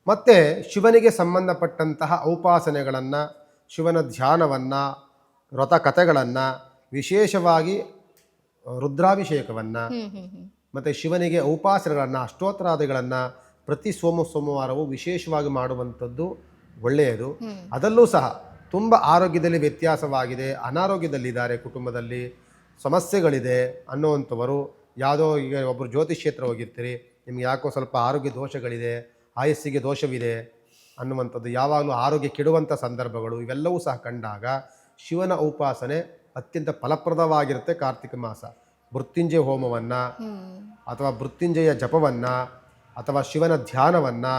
ಮತ್ತು ಶಿವನಿಗೆ ಸಂಬಂಧಪಟ್ಟಂತಹ ಉಪಾಸನೆಗಳನ್ನು, ಶಿವನ ಧ್ಯಾನವನ್ನು, ವ್ರತ ಕಥೆಗಳನ್ನು, ವಿಶೇಷವಾಗಿ ರುದ್ರಾಭಿಷೇಕವನ್ನು ಮತ್ತು ಶಿವನಿಗೆ ಉಪಾಸನೆಗಳನ್ನು, ಅಷ್ಟೋತ್ತರಾದಿಗಳನ್ನು ಪ್ರತಿ ಸೋಮವಾರವೂ ವಿಶೇಷವಾಗಿ ಮಾಡುವಂಥದ್ದು ಒಳ್ಳೆಯದು. ಅದಲ್ಲೂ ಸಹ ತುಂಬ ಆರೋಗ್ಯದಲ್ಲಿ ವ್ಯತ್ಯಾಸವಾಗಿದೆ, ಅನಾರೋಗ್ಯದಲ್ಲಿದ್ದಾರೆ, ಕುಟುಂಬದಲ್ಲಿ ಸಮಸ್ಯೆಗಳಿದೆ ಅನ್ನುವಂಥವರು, ಯಾವುದೋ ಈಗ ಒಬ್ಬರು ಜ್ಯೋತಿಷ್ಯೇತ್ರ ಹೋಗಿರ್ತೀರಿ, ನಿಮ್ಗೆ ಯಾಕೋ ಸ್ವಲ್ಪ ಆರೋಗ್ಯ ದೋಷಗಳಿದೆ, ಆಯಸ್ಸಿಗೆ ದೋಷವಿದೆ ಅನ್ನುವಂಥದ್ದು, ಯಾವಾಗಲೂ ಆರೋಗ್ಯ ಕೆಡುವಂಥ ಸಂದರ್ಭಗಳು ಇವೆಲ್ಲವೂ ಸಹ ಕಂಡಾಗ ಶಿವನ ಉಪಾಸನೆ ಅತ್ಯಂತ ಫಲಪ್ರದವಾಗಿರುತ್ತೆ. ಕಾರ್ತಿಕ ಮಾಸ ಮೃತ್ಯುಂಜಯ ಹೋಮವನ್ನು ಅಥವಾ ಮೃತ್ಯುಂಜಯ ಜಪವನ್ನು ಅಥವಾ ಶಿವನ ಧ್ಯಾನವನ್ನು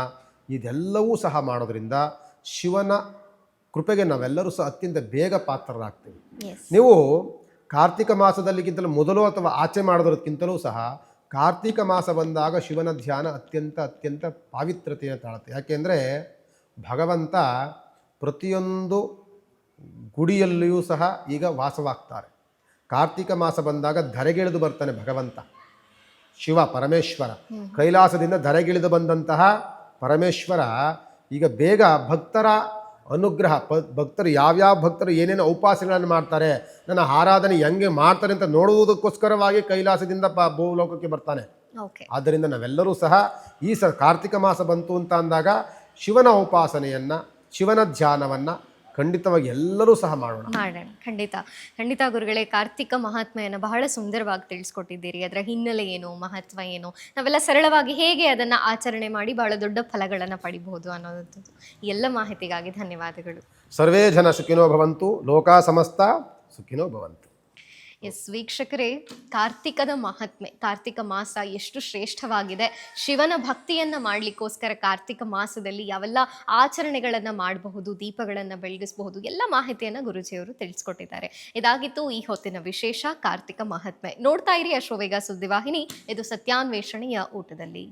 ಇದೆಲ್ಲವೂ ಸಹ ಮಾಡೋದ್ರಿಂದ ಶಿವನ ಕೃಪೆಗೆ ನಾವೆಲ್ಲರೂ ಸಹ ಅತ್ಯಂತ ಬೇಗ ಪಾತ್ರರಾಗ್ತೀವಿ. ಎಸ್. ನೀವು ಕಾರ್ತಿಕ ಮಾಸದಲ್ಲಿಗಿಂತಲೂ ಮೊದಲು ಅಥವಾ ಆಚೆ ಮಾಡೋದಕ್ಕಿಂತಲೂ ಸಹ ಕಾರ್ತಿಕ ಮಾಸ ಬಂದಾಗ ಶಿವನ ಧ್ಯಾನ ಅತ್ಯಂತ ಪಾವಿತ್ರತೆಯನ್ನು ತಾಳುತ್ತೆ. ಯಾಕೆಂದರೆ ಭಗವಂತ ಪ್ರತಿಯೊಂದು ಗುಡಿಯಲ್ಲಿಯೂ ಸಹ ಈಗ ವಾಸವಾಗ್ತಾರೆ. ಕಾರ್ತಿಕ ಮಾಸ ಬಂದಾಗ ಧರೆಗಿಳಿದು ಬರ್ತಾನೆ ಭಗವಂತ ಶಿವ ಪರಮೇಶ್ವರ. ಕೈಲಾಸದಿಂದ ಧರೆಗಿಳಿದು ಬಂದಂತಹ ಪರಮೇಶ್ವರ ಈಗ ಬೇಗ ಭಕ್ತರ ಅನುಗ್ರಹ, ಭಕ್ತರು ಯಾವ್ಯಾವ ಭಕ್ತರು ಏನೇನು ಉಪಾಸನೆಗಳನ್ನು ಮಾಡ್ತಾರೆ, ನನ್ನ ಆರಾಧನೆ ಹೆಂಗೆ ಮಾಡ್ತಾರೆ ಅಂತ ನೋಡುವುದಕ್ಕೋಸ್ಕರವಾಗಿ ಕೈಲಾಸದಿಂದ ಭೂಲೋಕಕ್ಕೆ ಬರ್ತಾನೆ. ಓಕೆ. ಆದ್ದರಿಂದ ನಾವೆಲ್ಲರೂ ಸಹ ಈ ಕಾರ್ತಿಕ ಮಾಸ ಬಂತು ಅಂತ ಅಂದಾಗ ಶಿವನ ಉಪಾಸನೆಯನ್ನು, ಶಿವನ ಧ್ಯಾನವನ್ನು ಖಂಡಿತವಾಗಿ ಎಲ್ಲರೂ ಸಹ ಮಾಡೋಣ. ಖಂಡಿತ ಗುರುಗಳೇ, ಕಾರ್ತಿಕ ಮಹಾತ್ಮೆಯನ್ನು ಬಹಳ ಸುಂದರವಾಗಿ ತಿಳಿಸ್ಕೊಟ್ಟಿದ್ದೀರಿ. ಅದರ ಹಿನ್ನೆಲೆ ಏನು, ಮಹತ್ವ ಏನು, ನಾವೆಲ್ಲ ಸರಳವಾಗಿ ಹೇಗೆ ಅದನ್ನು ಆಚರಣೆ ಮಾಡಿ ಬಹಳ ದೊಡ್ಡ ಫಲಗಳನ್ನು ಪಡಿಬಹುದು ಅನ್ನೋದಂಥದ್ದು. ಎಲ್ಲ ಮಾಹಿತಿಗಾಗಿ ಧನ್ಯವಾದಗಳು. ಸರ್ವೇ ಜನ ಸುಖಿನೋ ಭವಂತು, ಲೋಕ ಸಮಸ್ತ ಸುಖಿನೋ ಭವಂತು. ಎಸ್ ವೀಕ್ಷಕರೇ, ಕಾರ್ತಿಕದ ಮಹಾತ್ಮೆ, ಕಾರ್ತಿಕ ಮಾಸ ಎಷ್ಟು ಶ್ರೇಷ್ಠವಾಗಿದೆ, ಶಿವನ ಭಕ್ತಿಯನ್ನು ಮಾಡಲಿಕ್ಕೋಸ್ಕರ ಕಾರ್ತಿಕ ಮಾಸದಲ್ಲಿ ಯಾವೆಲ್ಲ ಆಚರಣೆಗಳನ್ನು ಮಾಡಬಹುದು, ದೀಪಗಳನ್ನು ಬೆಳಗಿಸಬಹುದು, ಎಲ್ಲ ಮಾಹಿತಿಯನ್ನು ಗುರುಜಿಯವರು ತಿಳಿಸ್ಕೊಟ್ಟಿದ್ದಾರೆ. ಇದಾಗಿತ್ತು ಈ ಹೊತ್ತಿನ ವಿಶೇಷ ಕಾರ್ತಿಕ ಮಹಾತ್ಮೆ. ನೋಡ್ತಾ ಇರಿ ಅಶ್ವವೇಗ ಸುದ್ದಿವಾಹಿನಿ. ಇದು ಸತ್ಯಾನ್ವೇಷಣೆಯ ಊಟದಲ್ಲಿ.